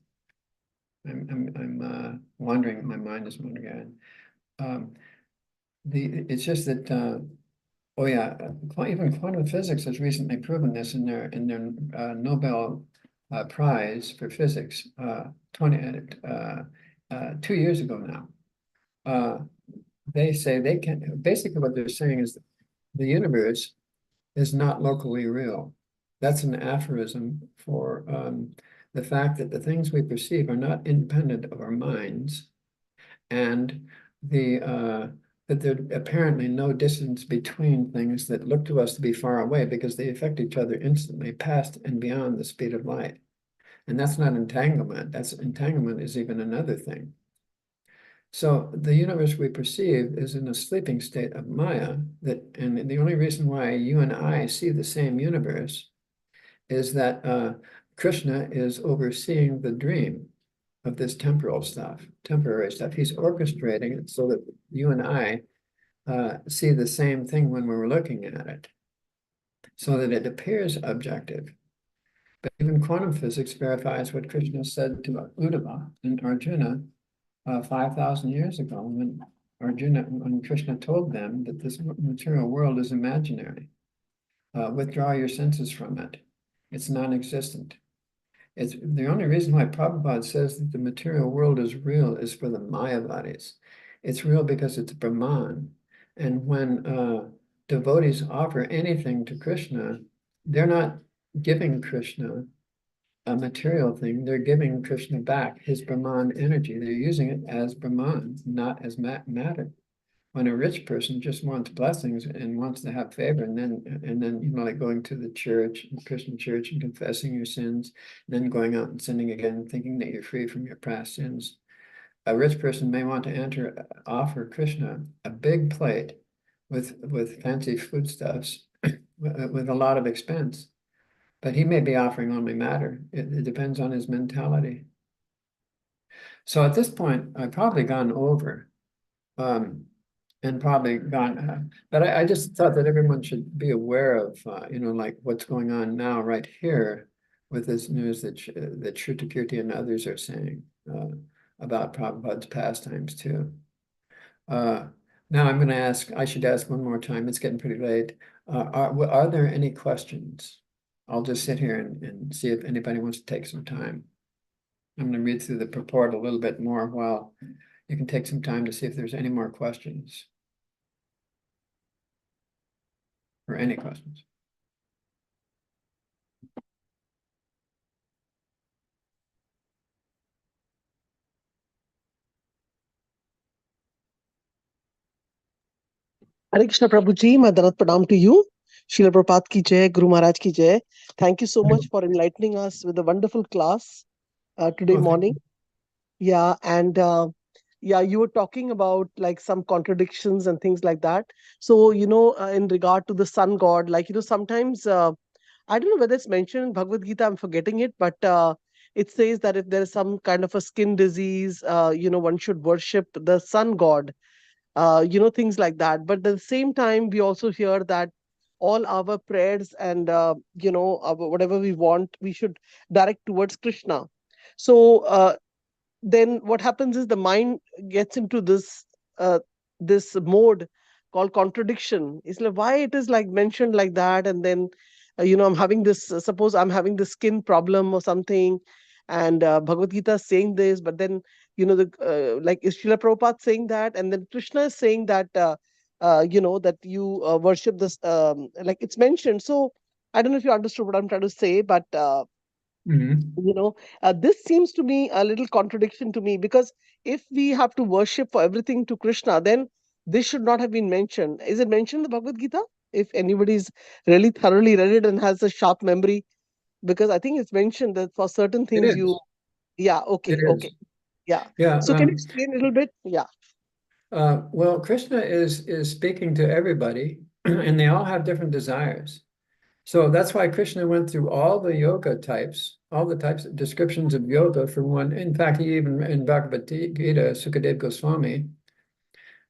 I'm wandering, my mind is wandering again. It's just that oh yeah, even quantum physics has recently proven this in their Nobel Prize for Physics 2 years ago now. They say they can, basically what they're saying is that the universe is not locally real. That's an aphorism for the fact that the things we perceive are not independent of our minds, and that there's apparently no distance between things that look to us to be far away because they affect each other instantly, past and beyond the speed of light. And that's not entanglement. That's entanglement is even another thing. So the universe we perceive is in a sleeping state of Maya, and the only reason why you and I see the same universe is that Krishna is overseeing the dream of this temporary stuff. He's orchestrating it so that you and I see the same thing when we're looking at it, so that it appears objective. But even quantum physics verifies what Krishna said to Uddhava and Arjuna 5,000 years ago when Krishna told them that this material world is imaginary. Withdraw your senses from it. It's non-existent. It's the only reason why Prabhupada says that the material world is real is for the Mayavadis. It's real because it's Brahman. And when devotees offer anything to Krishna, they're not giving Krishna a material thing. They're giving Krishna back his Brahman energy. They're using it as Brahman, not as matter. When a rich person just wants blessings and wants to have favor, and then like going to the church, Christian church, and confessing your sins, and then going out and sinning again, thinking that you're free from your past sins. A rich person may want to offer Krishna a big plate with fancy foodstuffs, with a lot of expense, but he may be offering only matter. It depends on his mentality. So at this point, I've probably gone over. And probably gone, but I just thought that everyone should be aware of, like what's going on now right here with this news that Shrutakirti and others are saying about Prabhupada's pastimes too. Now I'm going to ask, I should ask one more time, it's getting pretty late. Are there any questions? I'll just sit here and see if anybody wants to take some time. I'm going to read through the purport a little bit more while you can take some time to see if there's any more questions. Or any questions? Hare Krishna Prabhuji, my Danat Pranam to you. Srila Prabhupada ki jai, Guru Maharaj ki jai. Thank you so much for enlightening us with a wonderful class today morning. Yeah, and you were talking about like some contradictions and things like that. So, in regard to the sun god, sometimes, I don't know whether it's mentioned in Bhagavad Gita, I'm forgetting it, but it says that if there is some kind of a skin disease, one should worship the sun god. Things like that. But at the same time, we also hear that all our prayers and, whatever we want, we should direct towards Krishna. So then what happens is the mind gets into this mode called contradiction. It's like, why it is like mentioned like that? And then, I'm having this, suppose I'm having this skin problem or something, and Bhagavad Gita is saying this, but then like is Srila Prabhupada saying that, and then Krishna is saying that that you worship this, like it's mentioned. So I don't know if you understood what I'm trying to say, but this seems to me a little contradiction to me, because if we have to worship for everything to Krishna, then this should not have been mentioned. Is it mentioned in the Bhagavad Gita? If anybody's really thoroughly read it and has a sharp memory, because I think it's mentioned that for certain things okay. Yeah. Yeah. So can you explain a little bit? Yeah. Well, Krishna is speaking to everybody, and they all have different desires. So that's why Krishna went through all the yoga types, all the types of descriptions of yoga for one. In fact, he even in Bhagavad Gita, Sukadeva Goswami,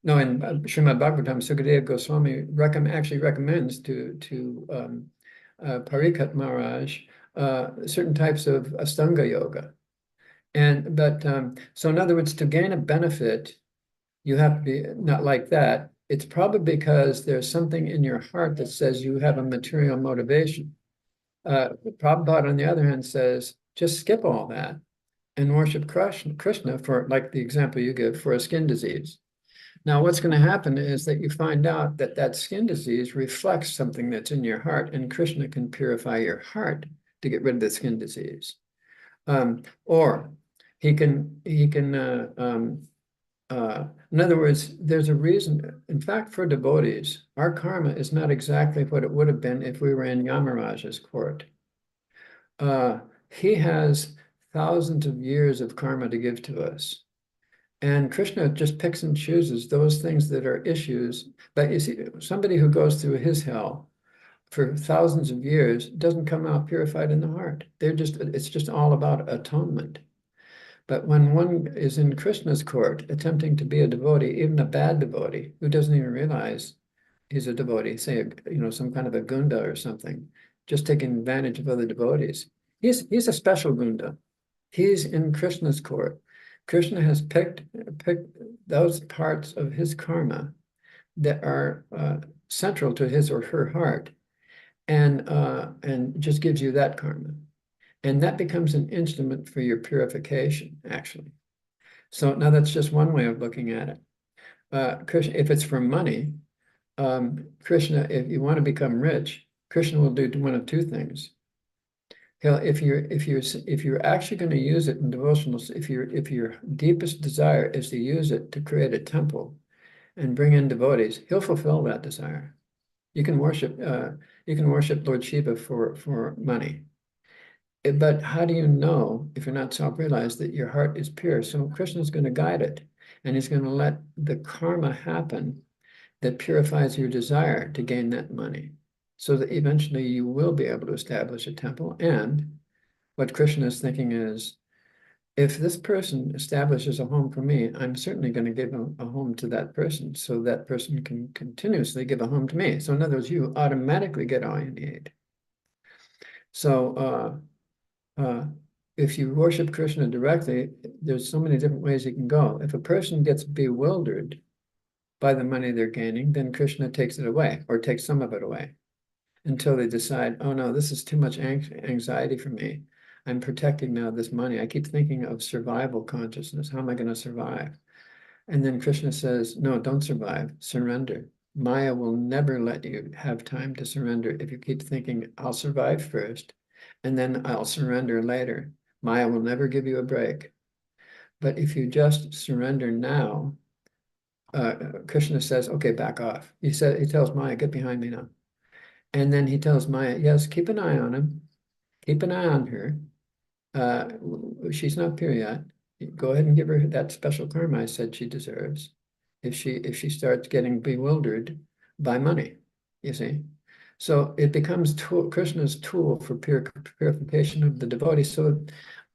no, in Srimad Bhagvatam, Sukadeva Goswami actually recommends to Parikat Maharaj certain types of Astanga yoga. So in other words, to gain a benefit, you have to be not like that. It's probably because there's something in your heart that says you have a material motivation. Prabhupada, on the other hand, says, just skip all that and worship Krishna for, like the example you give, for a skin disease. Now, what's going to happen is that you find out that that skin disease reflects something that's in your heart, and Krishna can purify your heart to get rid of the skin disease. Or he can in other words, there's a reason. In fact, for devotees, our karma is not exactly what it would have been if we were in Yamaraja's court. He has thousands of years of karma to give to us. And Krishna just picks and chooses those things that are issues. But you see, somebody who goes through his hell for thousands of years doesn't come out purified in the heart. It's just all about atonement. But when one is in Krishna's court, attempting to be a devotee, even a bad devotee, who doesn't even realize he's a devotee, say, some kind of a gunda or something, just taking advantage of other devotees. He's a special gunda. He's in Krishna's court. Krishna has picked those parts of his karma that are central to his or her heart, and just gives you that karma. And that becomes an instrument for your purification, actually. So now that's just one way of looking at it. Krishna, if it's for money, Krishna, if you want to become rich, Krishna will do one of two things. If you're actually going to use it in devotional, if your deepest desire is to use it to create a temple and bring in devotees, he'll fulfill that desire. You can worship Lord Shiva for money. But how do you know, if you're not self-realized, that your heart is pure? So Krishna's going to guide it, and he's going to let the karma happen that purifies your desire to gain that money, so that eventually you will be able to establish a temple. And what Krishna is thinking is, if this person establishes a home for me, I'm certainly going to give a home to that person, so that person can continuously give a home to me. So in other words, you automatically get all you need. So if you worship Krishna directly, there's so many different ways you can go. If a person gets bewildered by the money they're gaining, then Krishna takes it away, or takes some of it away, until they decide, oh no, this is too much anxiety for me. I'm protecting now this money. I keep thinking of survival consciousness. How am I going to survive? And then Krishna says, no, don't survive, surrender. Maya will never let you have time to surrender if you keep thinking, I'll survive first, and then I'll surrender later. Maya will never give you a break. But if you just surrender now, Krishna says, okay, back off. He tells Maya, get behind me now. And then he tells Maya, yes, keep an eye on him. Keep an eye on her. She's not pure yet. Go ahead and give her that special karma I said she deserves. If she starts getting bewildered by money, you see. So it becomes Krishna's tool for purification of the devotee. So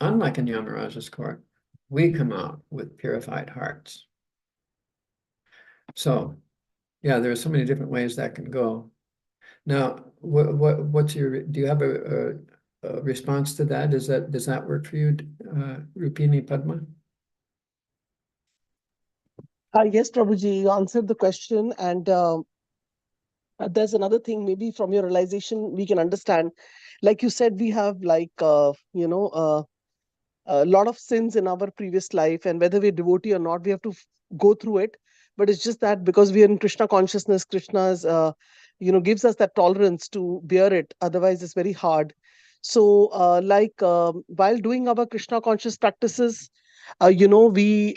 unlike in Yamaraja's court, we come out with purified hearts. So yeah, there are so many different ways that can go. Now, do you have a response to that? Does that work for you, Rupini Padma? Yes, Prabhuji, you answered the question. And there's another thing, maybe from your realization, we can understand. Like you said, we have a lot of sins in our previous life, and whether we're devotee or not, we have to go through it. But it's just that because we are in Krishna consciousness, Krishna's gives us that tolerance to bear it. Otherwise it's very hard. So while doing our Krishna conscious practices, we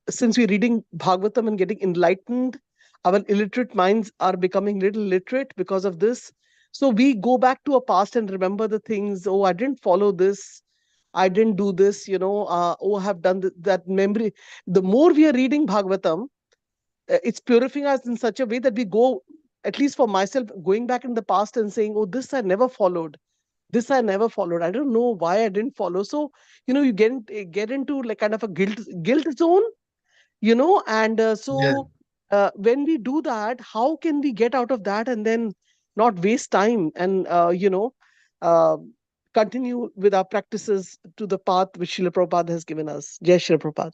since we're reading Bhagavatam and getting enlightened, our illiterate minds are becoming little literate because of this. So we go back to our past and remember the things. Oh, I didn't follow this, I didn't do this, I have done that memory. The more we are reading Bhagavatam, it's purifying us in such a way that we go, at least for myself, going back in the past and saying, oh, this I never followed. This I never followed. I don't know why I didn't follow. So, you get into like kind of a guilt zone, and when we do that, how can we get out of that and then not waste time and, uh, continue with our practices to the path which Srila Prabhupada has given us. Jai Srila Prabhupada.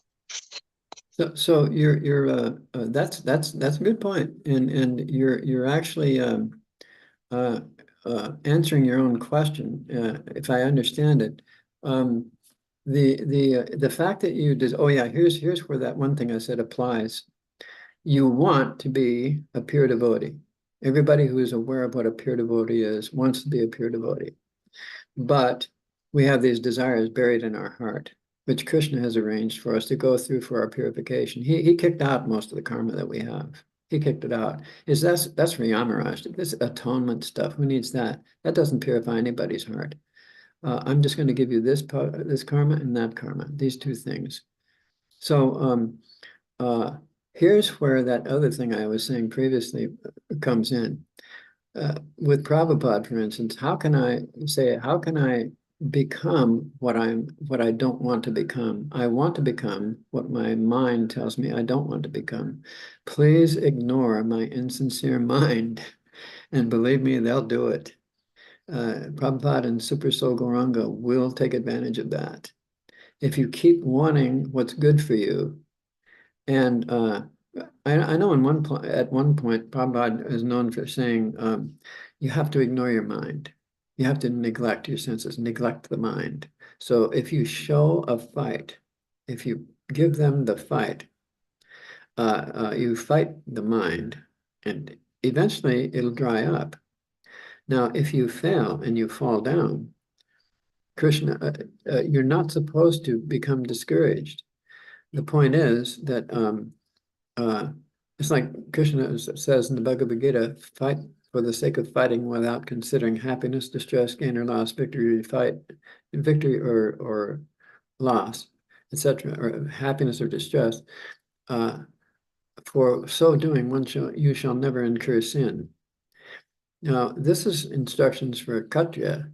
So you're that's a good point, and you're actually answering your own question, if I understand it. The fact that you did, oh yeah, here's where that one thing I said applies. You want to be a pure devotee. Everybody who is aware of what a pure devotee is wants to be a pure devotee. But we have these desires buried in our heart. which Krishna has arranged for us to go through for our purification. He kicked out most of the karma that we have. He kicked it out. That's for Yamaraj. This atonement stuff. Who needs that? That doesn't purify anybody's heart. I'm just going to give you this karma and that karma, these two things. So here's where that other thing I was saying previously comes in. With Prabhupada, for instance, how can I become what I don't want to become? I want to become what my mind tells me I don't want to become. Please ignore my insincere mind, and believe me, they'll do it. Prabhupada and Super Soul Gauranga will take advantage of that. If you keep wanting what's good for you, and I know at one point, Prabhupada is known for saying, you have to ignore your mind. You have to neglect your senses, neglect the mind. So if you show a fight, if you give them the fight, you fight the mind, and eventually it'll dry up. Now, if you fail and you fall down, Krishna, you're not supposed to become discouraged. The point is that it's like Krishna says in the Bhagavad Gita, fight for the sake of fighting without considering happiness, distress, gain or loss, victory or loss, etc., or happiness or distress. For so doing, you shall never incur sin. Now, this is instructions for Kshatriya,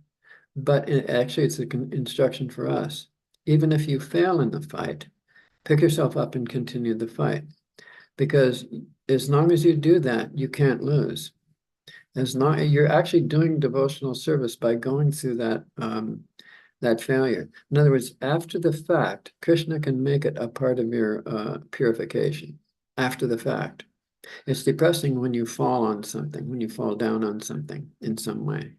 but actually it's an instruction for us. Even if you fail in the fight, pick yourself up and continue the fight. Because as long as you do that, you can't lose. You're actually doing devotional service by going through that failure. In other words, after the fact, Krishna can make it a part of your purification. After the fact, it's depressing when you fall on something, when you fall down on something in some way.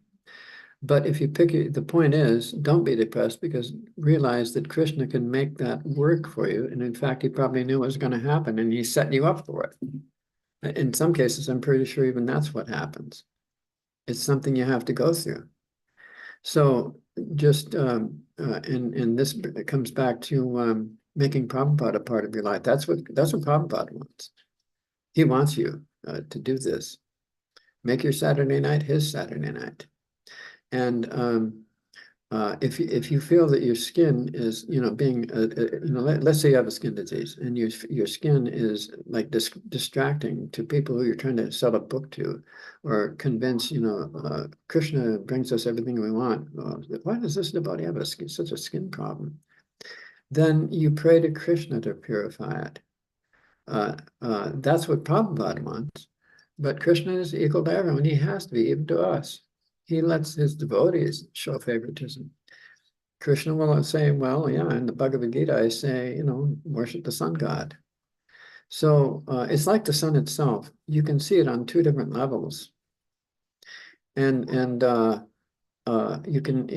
But if you the point is, don't be depressed, because realize that Krishna can make that work for you. And in fact, he probably knew what was going to happen, and he's setting you up for it. In some cases, I'm pretty sure even that's what happens. It's something you have to go through. So just, and this comes back to making Prabhupada a part of your life. That's what Prabhupada wants. He wants you to do this. Make your Saturday night his Saturday night. And if you feel that your skin is, being, let's say you have a skin disease, and your skin is like distracting to people who you're trying to sell a book to, or convince, Krishna brings us everything we want. Why does this devotee have such a skin problem? Then you pray to Krishna to purify it. That's what Prabhupada wants. But Krishna is equal to everyone. He has to be, even to us. He lets his devotees show favoritism. Krishna will say, well, yeah, in the Bhagavad Gita, I say, worship the sun god. So it's like the sun itself. You can see it on two different levels. And you can,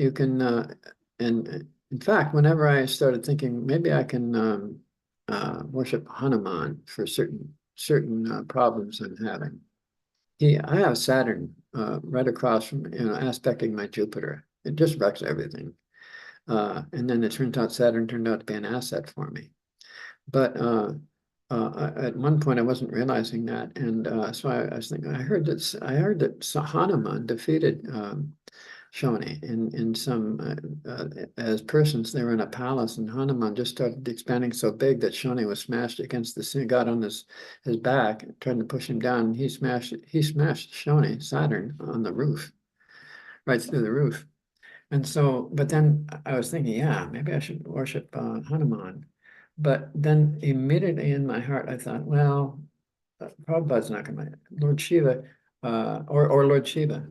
and in fact, whenever I started thinking, maybe I can worship Hanuman for certain problems I'm having. I have Saturn right across from, aspecting my Jupiter. It just wrecks everything. And then it turns out Saturn turned out to be an asset for me. But at one point I wasn't realizing that, and so I was thinking, I heard that Hanuman defeated Shoni in some as persons. They were in a palace, and Hanuman just started expanding so big that Shoni was smashed against the got on his back, trying to push him down. He smashed Shoni, Saturn, on the roof, right through the roof. And so, but then I was thinking, yeah, maybe I should worship Hanuman. But then immediately in my heart, I thought, well, Prabhupada's not going to, Lord Shiva, or Lord Shiva.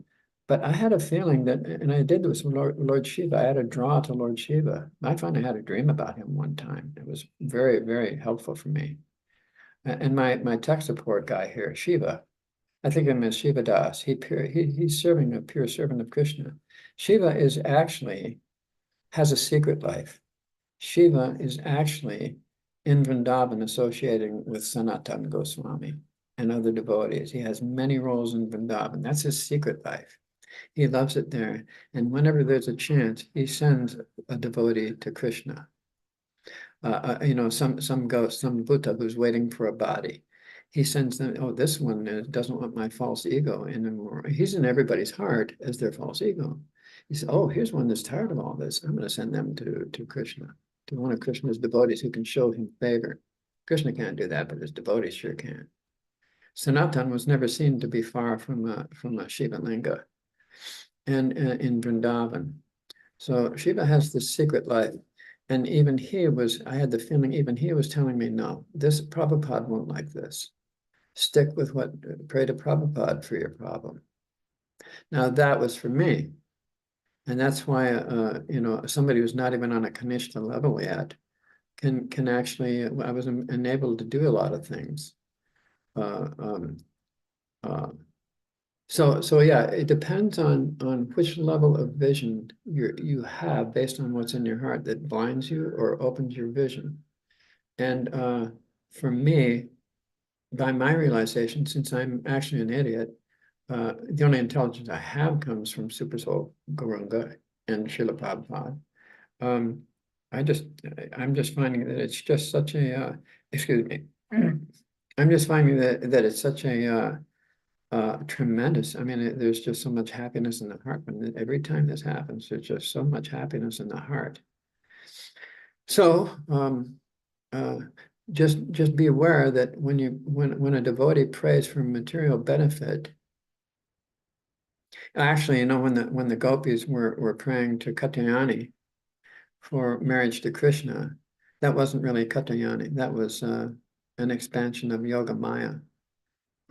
But I had a feeling that, and I did this with Lord Shiva, I had a draw to Lord Shiva. I finally had a dream about him one time. It was very, very helpful for me. And my tech support guy here, Shiva, I think of him as Shiva Das. He's serving a pure servant of Krishna. Shiva has a secret life. Shiva is actually in Vrindavan associating with Sanatana Goswami and other devotees. He has many roles in Vrindavan. That's his secret life. He loves it there. And whenever there's a chance, he sends a devotee to Krishna. some ghost, some Buddha who's waiting for a body. He sends them, oh, this one doesn't want my false ego anymore. He's in everybody's heart as their false ego. He said, oh, here's one that's tired of all this. I'm going to send them to Krishna, to one of Krishna's devotees who can show him favor. Krishna can't do that, but his devotees sure can. Sanatan was never seen to be far from a Shiva Linga and in Vrindavan. So Shiva has this secret life. And even I had the feeling even he was telling me, no, this Prabhupada won't like this. Stick with pray to Prabhupada for your problem. Now that was for me. And that's why, somebody who's not even on a Kanishta level yet can actually, I was enabled to do a lot of things. So yeah, it depends on which level of vision you have based on what's in your heart that blinds you or opens your vision. And for me, by my realization, since I'm actually an idiot, the only intelligence I have comes from Super Soul Gauranga and Srila Prabhupada. I'm just finding that it's just such a, excuse me, I'm just finding that it's such a tremendous. I mean, there's just so much happiness in the heart. When every time this happens, there's just so much happiness in the heart. So just be aware that when a devotee prays for material benefit, actually, when the gopis were praying to Katyayani for marriage to Krishna, that wasn't really Katyayani. That was an expansion of Yoga Maya.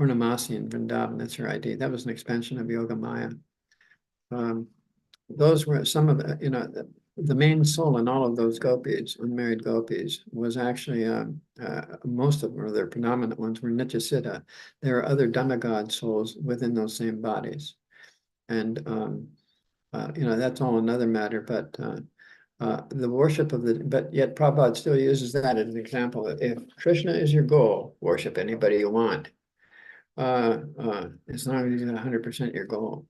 Purnamasi in Vrindavan, that's her ID. That was an expansion of Yoga Maya. Those were some of the main soul in all of those gopis, unmarried gopis, was actually, most of them, or their predominant ones, were Nityasiddha. There are other demigod souls within those same bodies. And, that's all another matter, but the worship but yet Prabhupada still uses that as an example. If Krishna is your goal, worship anybody you want. As long as he's 100% your goal.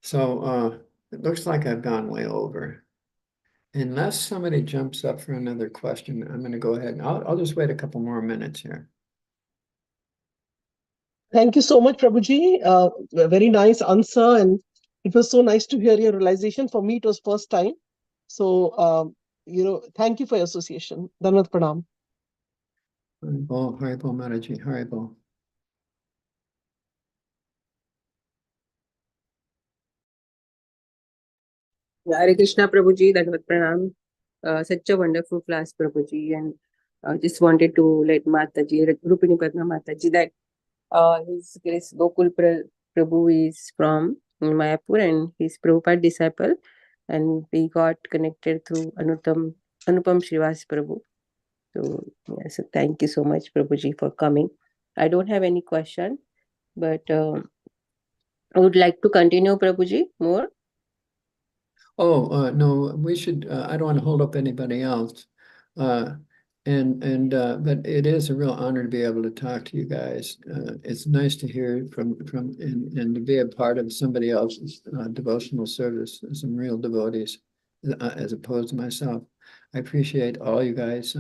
So it looks like I've gone way over. Unless somebody jumps up for another question, I'm going to go ahead and I'll just wait a couple more minutes here. Thank you so much, Prabhuji. A very nice answer, and it was so nice to hear your realization. For me, it was first time. So, thank you for your association. Dhanvat Pranam. Haribol, Haribol Mataji, Haribol. Hare Krishna, Prabhuji, Dhanvat Pranam. Such a wonderful class, Prabhuji. And just wanted to let Mataji, Rupini Padma Mataji, that His Grace Gokul Prabhu is from Mayapur and he's Prabhupada disciple. And we got connected through Anupam Srivas Prabhu. So thank you so much, Prabhuji, for coming. I don't have any question, but I would like to continue, Prabhuji, more. Oh, no, we should, I don't want to hold up anybody else. But it is a real honor to be able to talk to you guys. It's nice to hear from and to be a part of somebody else's devotional service, some real devotees, as opposed to myself. I appreciate all you guys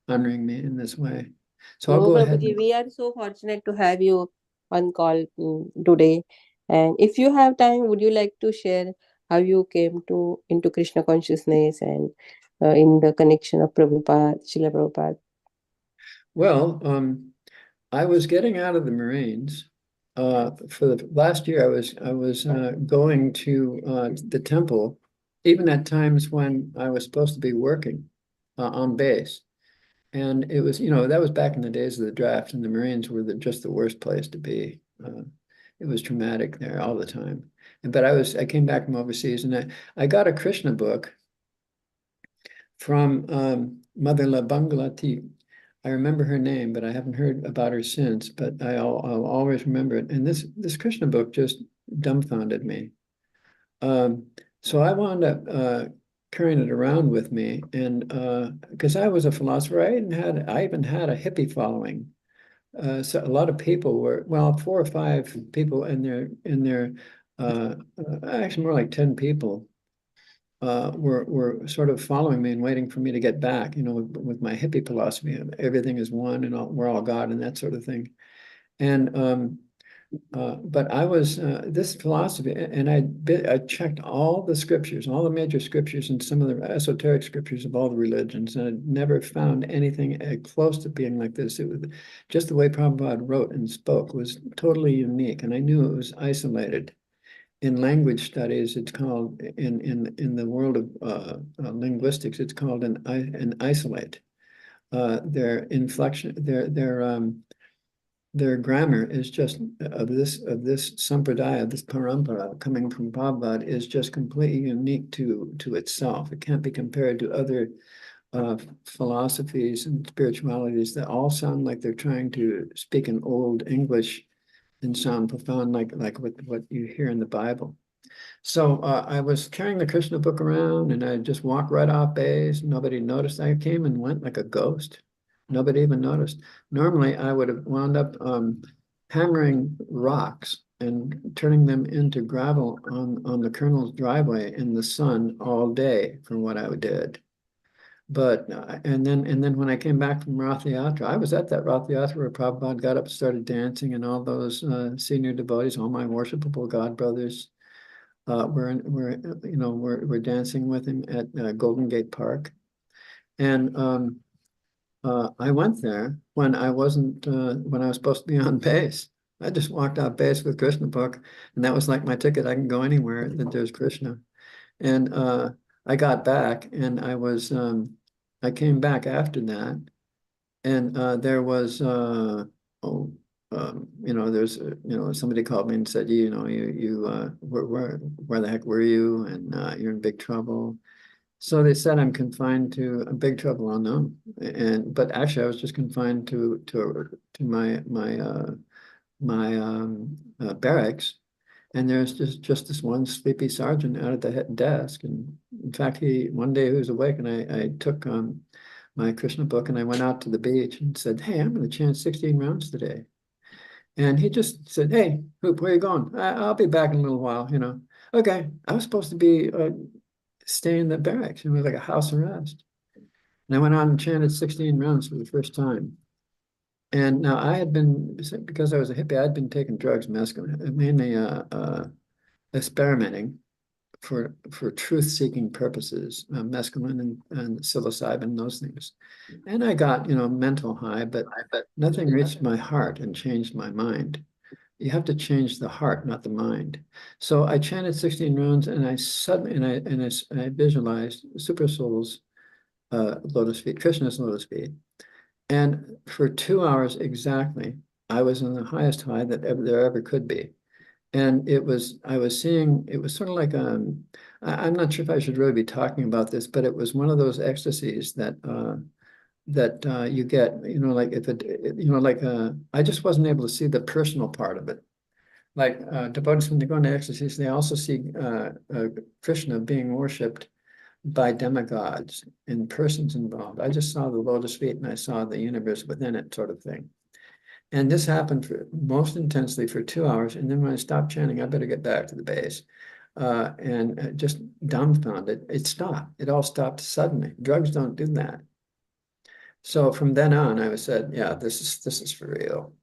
honoring me in this way. So I'll go ahead. Prabhuji, we are so fortunate to have you on call today. And if you have time, would you like to share how you came into Krishna consciousness and in the connection of Prabhupada, Srila Prabhupada? Well, I was getting out of the Marines. For the last year, I was going to the temple, even at times when I was supposed to be working on base. And it was, that was back in the days of the draft, and the Marines were just the worst place to be. It was traumatic there all the time. But I came back from overseas, and I got a Krishna book from Mother La Bangalati. I remember her name, but I haven't heard about her since, but I'll always remember it. And this Krishna book just dumbfounded me. So I wound up carrying it around with me, and because I was a philosopher, I even had a hippie following. So a lot of people were, 4 or 5 people in their actually more like 10 people were sort of following me and waiting for me to get back, you know, with my hippie philosophy of everything is one and we're all God and that sort of thing. And but I was this philosophy, and I checked all the scriptures, all the major scriptures, and some of the esoteric scriptures of all the religions, and I never found anything close to being like this. It was just the way Prabhupada wrote and spoke was totally unique, and I knew it was isolated. In language studies, it's called in the world of linguistics, it's called an isolate. Their inflection, their grammar is just of this sampradaya, this parampara coming from Prabhupada is just completely unique to itself. It can't be compared to other philosophies and spiritualities that all sound like they're trying to speak in old English and sound profound like what you hear in the Bible. So I was carrying the Krishna book around and I just walked right off base. Nobody noticed. I came and went like a ghost. Nobody even noticed. Normally, I would have wound up hammering rocks and turning them into gravel on the colonel's driveway in the sun all day for what I did. But and then when I came back from Rath Yatra, I was at that Rath Yatra where Prabhupada got up and started dancing, and all those senior devotees, all my worshipable God brothers, we're dancing with him at Golden Gate Park, and I went there when I wasn't when I was supposed to be on base. I just walked out base with Krishna book, and that was like my ticket. I can go anywhere that there's Krishna. And I got back, and I came back after that, and there was there's somebody called me and said, where the heck were you? And you're in big trouble. So they said I'm confined to big trouble unknown, but actually I was just confined to my barracks, and there's just this one sleepy sergeant out at the desk, and in fact one day he was awake, and I took my Krishna book and I went out to the beach and said, "Hey, I'm going to chant 16 rounds today," and he just said, "Hey, Hoop, where are you going?" I'll be back in a little while, you know. Okay, I was supposed to be stay in the barracks. It was like a house arrest. And I went on and chanted 16 rounds for the first time. And now I had been, because I was a hippie, I'd been taking drugs, mainly experimenting for truth-seeking purposes, mescaline and psilocybin, those things. And I got, mental high, but nothing reached my heart and changed my mind. You have to change the heart, not the mind. So I chanted 16 rounds, and I suddenly I visualized Super Soul's lotus feet, Krishna's lotus feet, and for 2 hours exactly, I was in the highest high that there ever could be. And it was sort of like I'm not sure if I should really be talking about this, but it was one of those ecstasies that you get, I just wasn't able to see the personal part of it. Like devotees, when they go into ecstasies, they also see Krishna being worshipped by demigods and persons involved. I just saw the lotus feet and I saw the universe within it, sort of thing. And this happened most intensely for 2 hours. And then when I stopped chanting, I better get back to the base. And just dumbfounded, it stopped. It all stopped suddenly. Drugs don't do that. So from then on, I said, yeah, this is for real.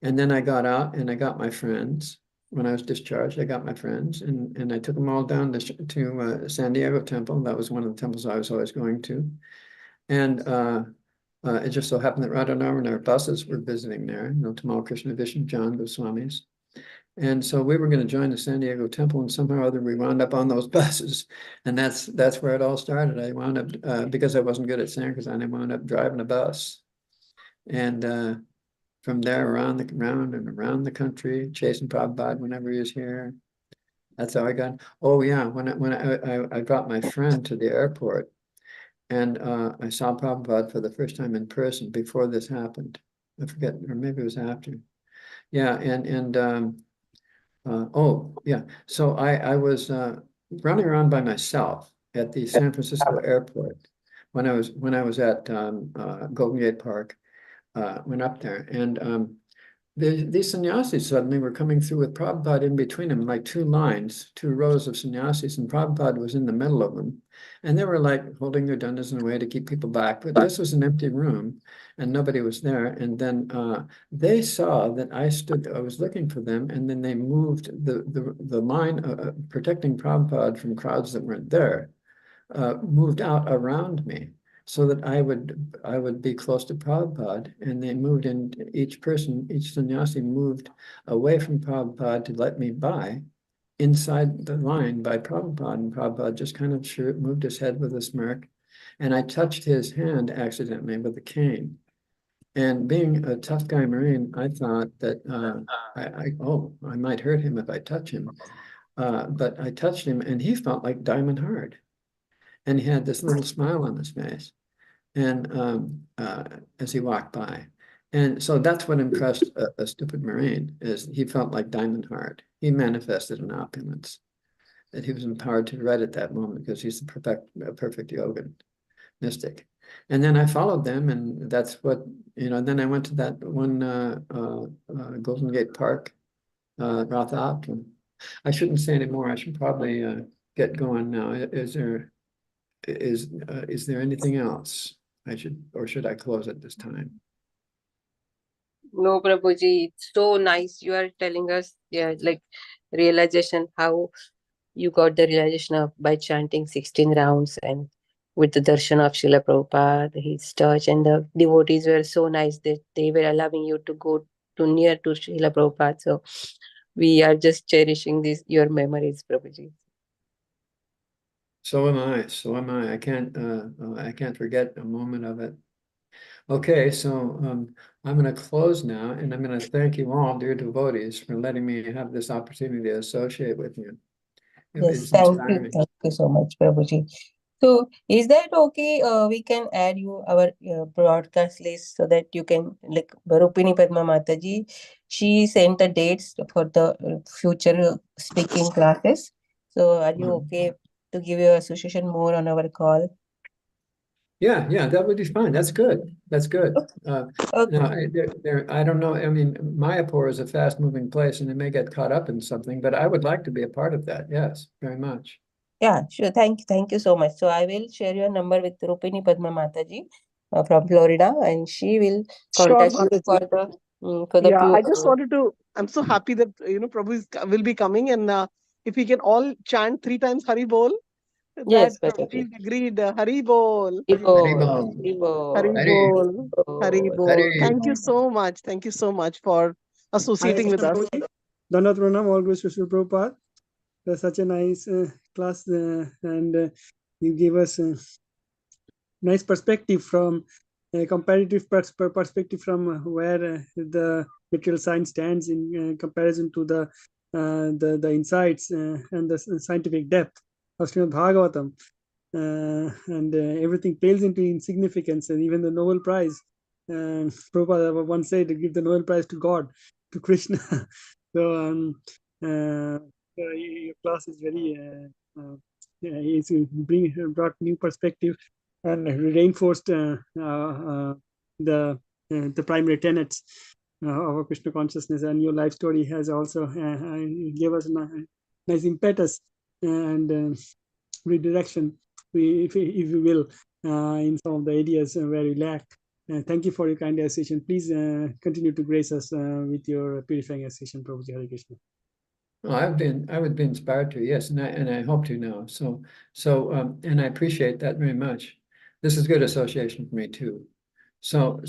And then I got out and I got my friends. When I was discharged, I got my friends and I took them all down to San Diego Temple. That was one of the temples I was always going to. And it just so happened that Radhanarma and our buses were visiting there, Tamal Krishna Vishnu John Goswamis. And so we were going to join the San Diego Temple, and somehow or other we wound up on those buses. And that's where it all started. I wound up, because I wasn't good at Sankirtan, I wound up driving a bus. And from there around the country, chasing Prabhupada whenever he was here. That's how I got. Oh yeah, when I brought my friend to the airport, and I saw Prabhupada for the first time in person before this happened. I forget, or maybe it was after. Yeah, oh yeah. So I was running around by myself at the San Francisco airport when I was at Golden Gate Park. Went up there, and these sannyasis suddenly were coming through with Prabhupada in between them, like two rows of sannyasis, and Prabhupada was in the middle of them. And they were like holding their dandas in a way to keep people back. But this was an empty room and nobody was there. And then they saw that I was looking for them, and then they moved the line protecting Prabhupada from crowds that weren't there, moved out around me, so that I would be close to Prabhupada, and they moved in, each sannyasi moved away from Prabhupada to let me by inside the line by Prabhupada, and Prabhupada just kind of moved his head with a smirk, and I touched his hand accidentally with a cane. And being a tough guy Marine, I thought that I might hurt him if I touch him. But I touched him and he felt like diamond hard. And he had this little smile on his face, and as he walked by. And so that's what impressed a stupid Marine, is he felt like diamond hard. He manifested an opulence that he was empowered to right at that moment, because he's a perfect yoga mystic. And then I followed them, and that's what, then I went to that one Golden Gate Park, Ratha. I shouldn't say anymore. I should probably get going now. Is there anything else should I close at this time? No, Prabhuji, it's so nice. You are telling us, like realization, how you got the realization of by chanting 16 rounds and with the darshan of Srila Prabhupada, his touch, and the devotees were so nice that they were allowing you to go near to Srila Prabhupada. So we are just cherishing your memories, Prabhuji. So am I. I can't forget a moment of it. Okay, so I'm going to close now, and I'm going to thank you all, dear devotees, for letting me have this opportunity to associate with you. Yes, thank you so much, Prabhuji. So, is that okay? We can add our broadcast list so that you can, like Rupini Padma Mataji, she sent the dates for the future speaking classes. So, are you okay to give your association more on our call? Yeah, that would be fine. That's good. Okay. No, I don't know. I mean, Mayapur is a fast-moving place, and it may get caught up in something, but I would like to be a part of that. Yes, very much. Yeah, sure. Thank you so much. So I will share your number with Rupini Padma Mataji from Florida, and she will contact you for the I just wanted to. I'm so happy that Prabhu will be coming, and if we can all chant 3 times Hari Bol, Yes, that Prabhuji. agreed. Hari Bol, Hari Bol. Hari Bol, Hari Bol. Thank you so much. Thank you so much for associating with us. Dandavat Pranam, all goes to Srila Prabhupada. That's such a nice class, and you gave us a nice perspective from a comparative perspective from where the material science stands in comparison to the insights and the scientific depth of Srimad Bhagavatam, and everything pales into insignificance, and even the Nobel Prize. Prabhupada once said to give the Nobel Prize to God, to Krishna. So your class is very it's brought new perspective and reinforced the primary tenets of our Krishna consciousness, and your life story has also gave us a nice impetus and redirection, if you will, in some of the areas where we lack. Thank you for your kind association. Please continue to grace us with your purifying association, Prabhuji. Hare Krishna. Oh, I would be inspired to, yes, and I hope to now. So and I appreciate that very much. This is good association for me too. So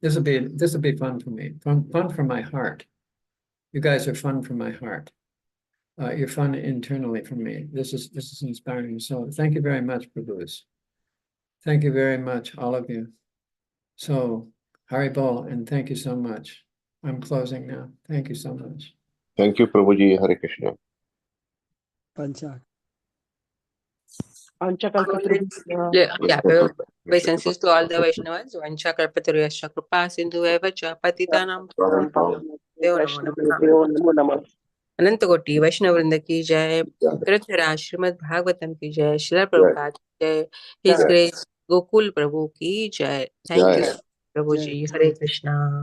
this will be fun for me. Fun for my heart. You guys are fun for my heart. You're fun internally for me. This is inspiring. So thank you very much, Prabhus. Thank you very much, all of you. So Hari Bol, and thank you so much. I'm closing now. Thank you so much. Thank you, Prabhuji. Hare Krishna. Pancha. Obeisances to all the Vaishnavas. Vancha kalpataruyascha kripa sindhu eva cha patitanam अनंतकोटि वैष्णव वृंद की जय। कृतराज श्रीमद् भागवतम की जय। श्रील प्रभुपाद की जय। His grace Gokul Prabhu की जय। Thank you Prabhu ji. Hare Krishna.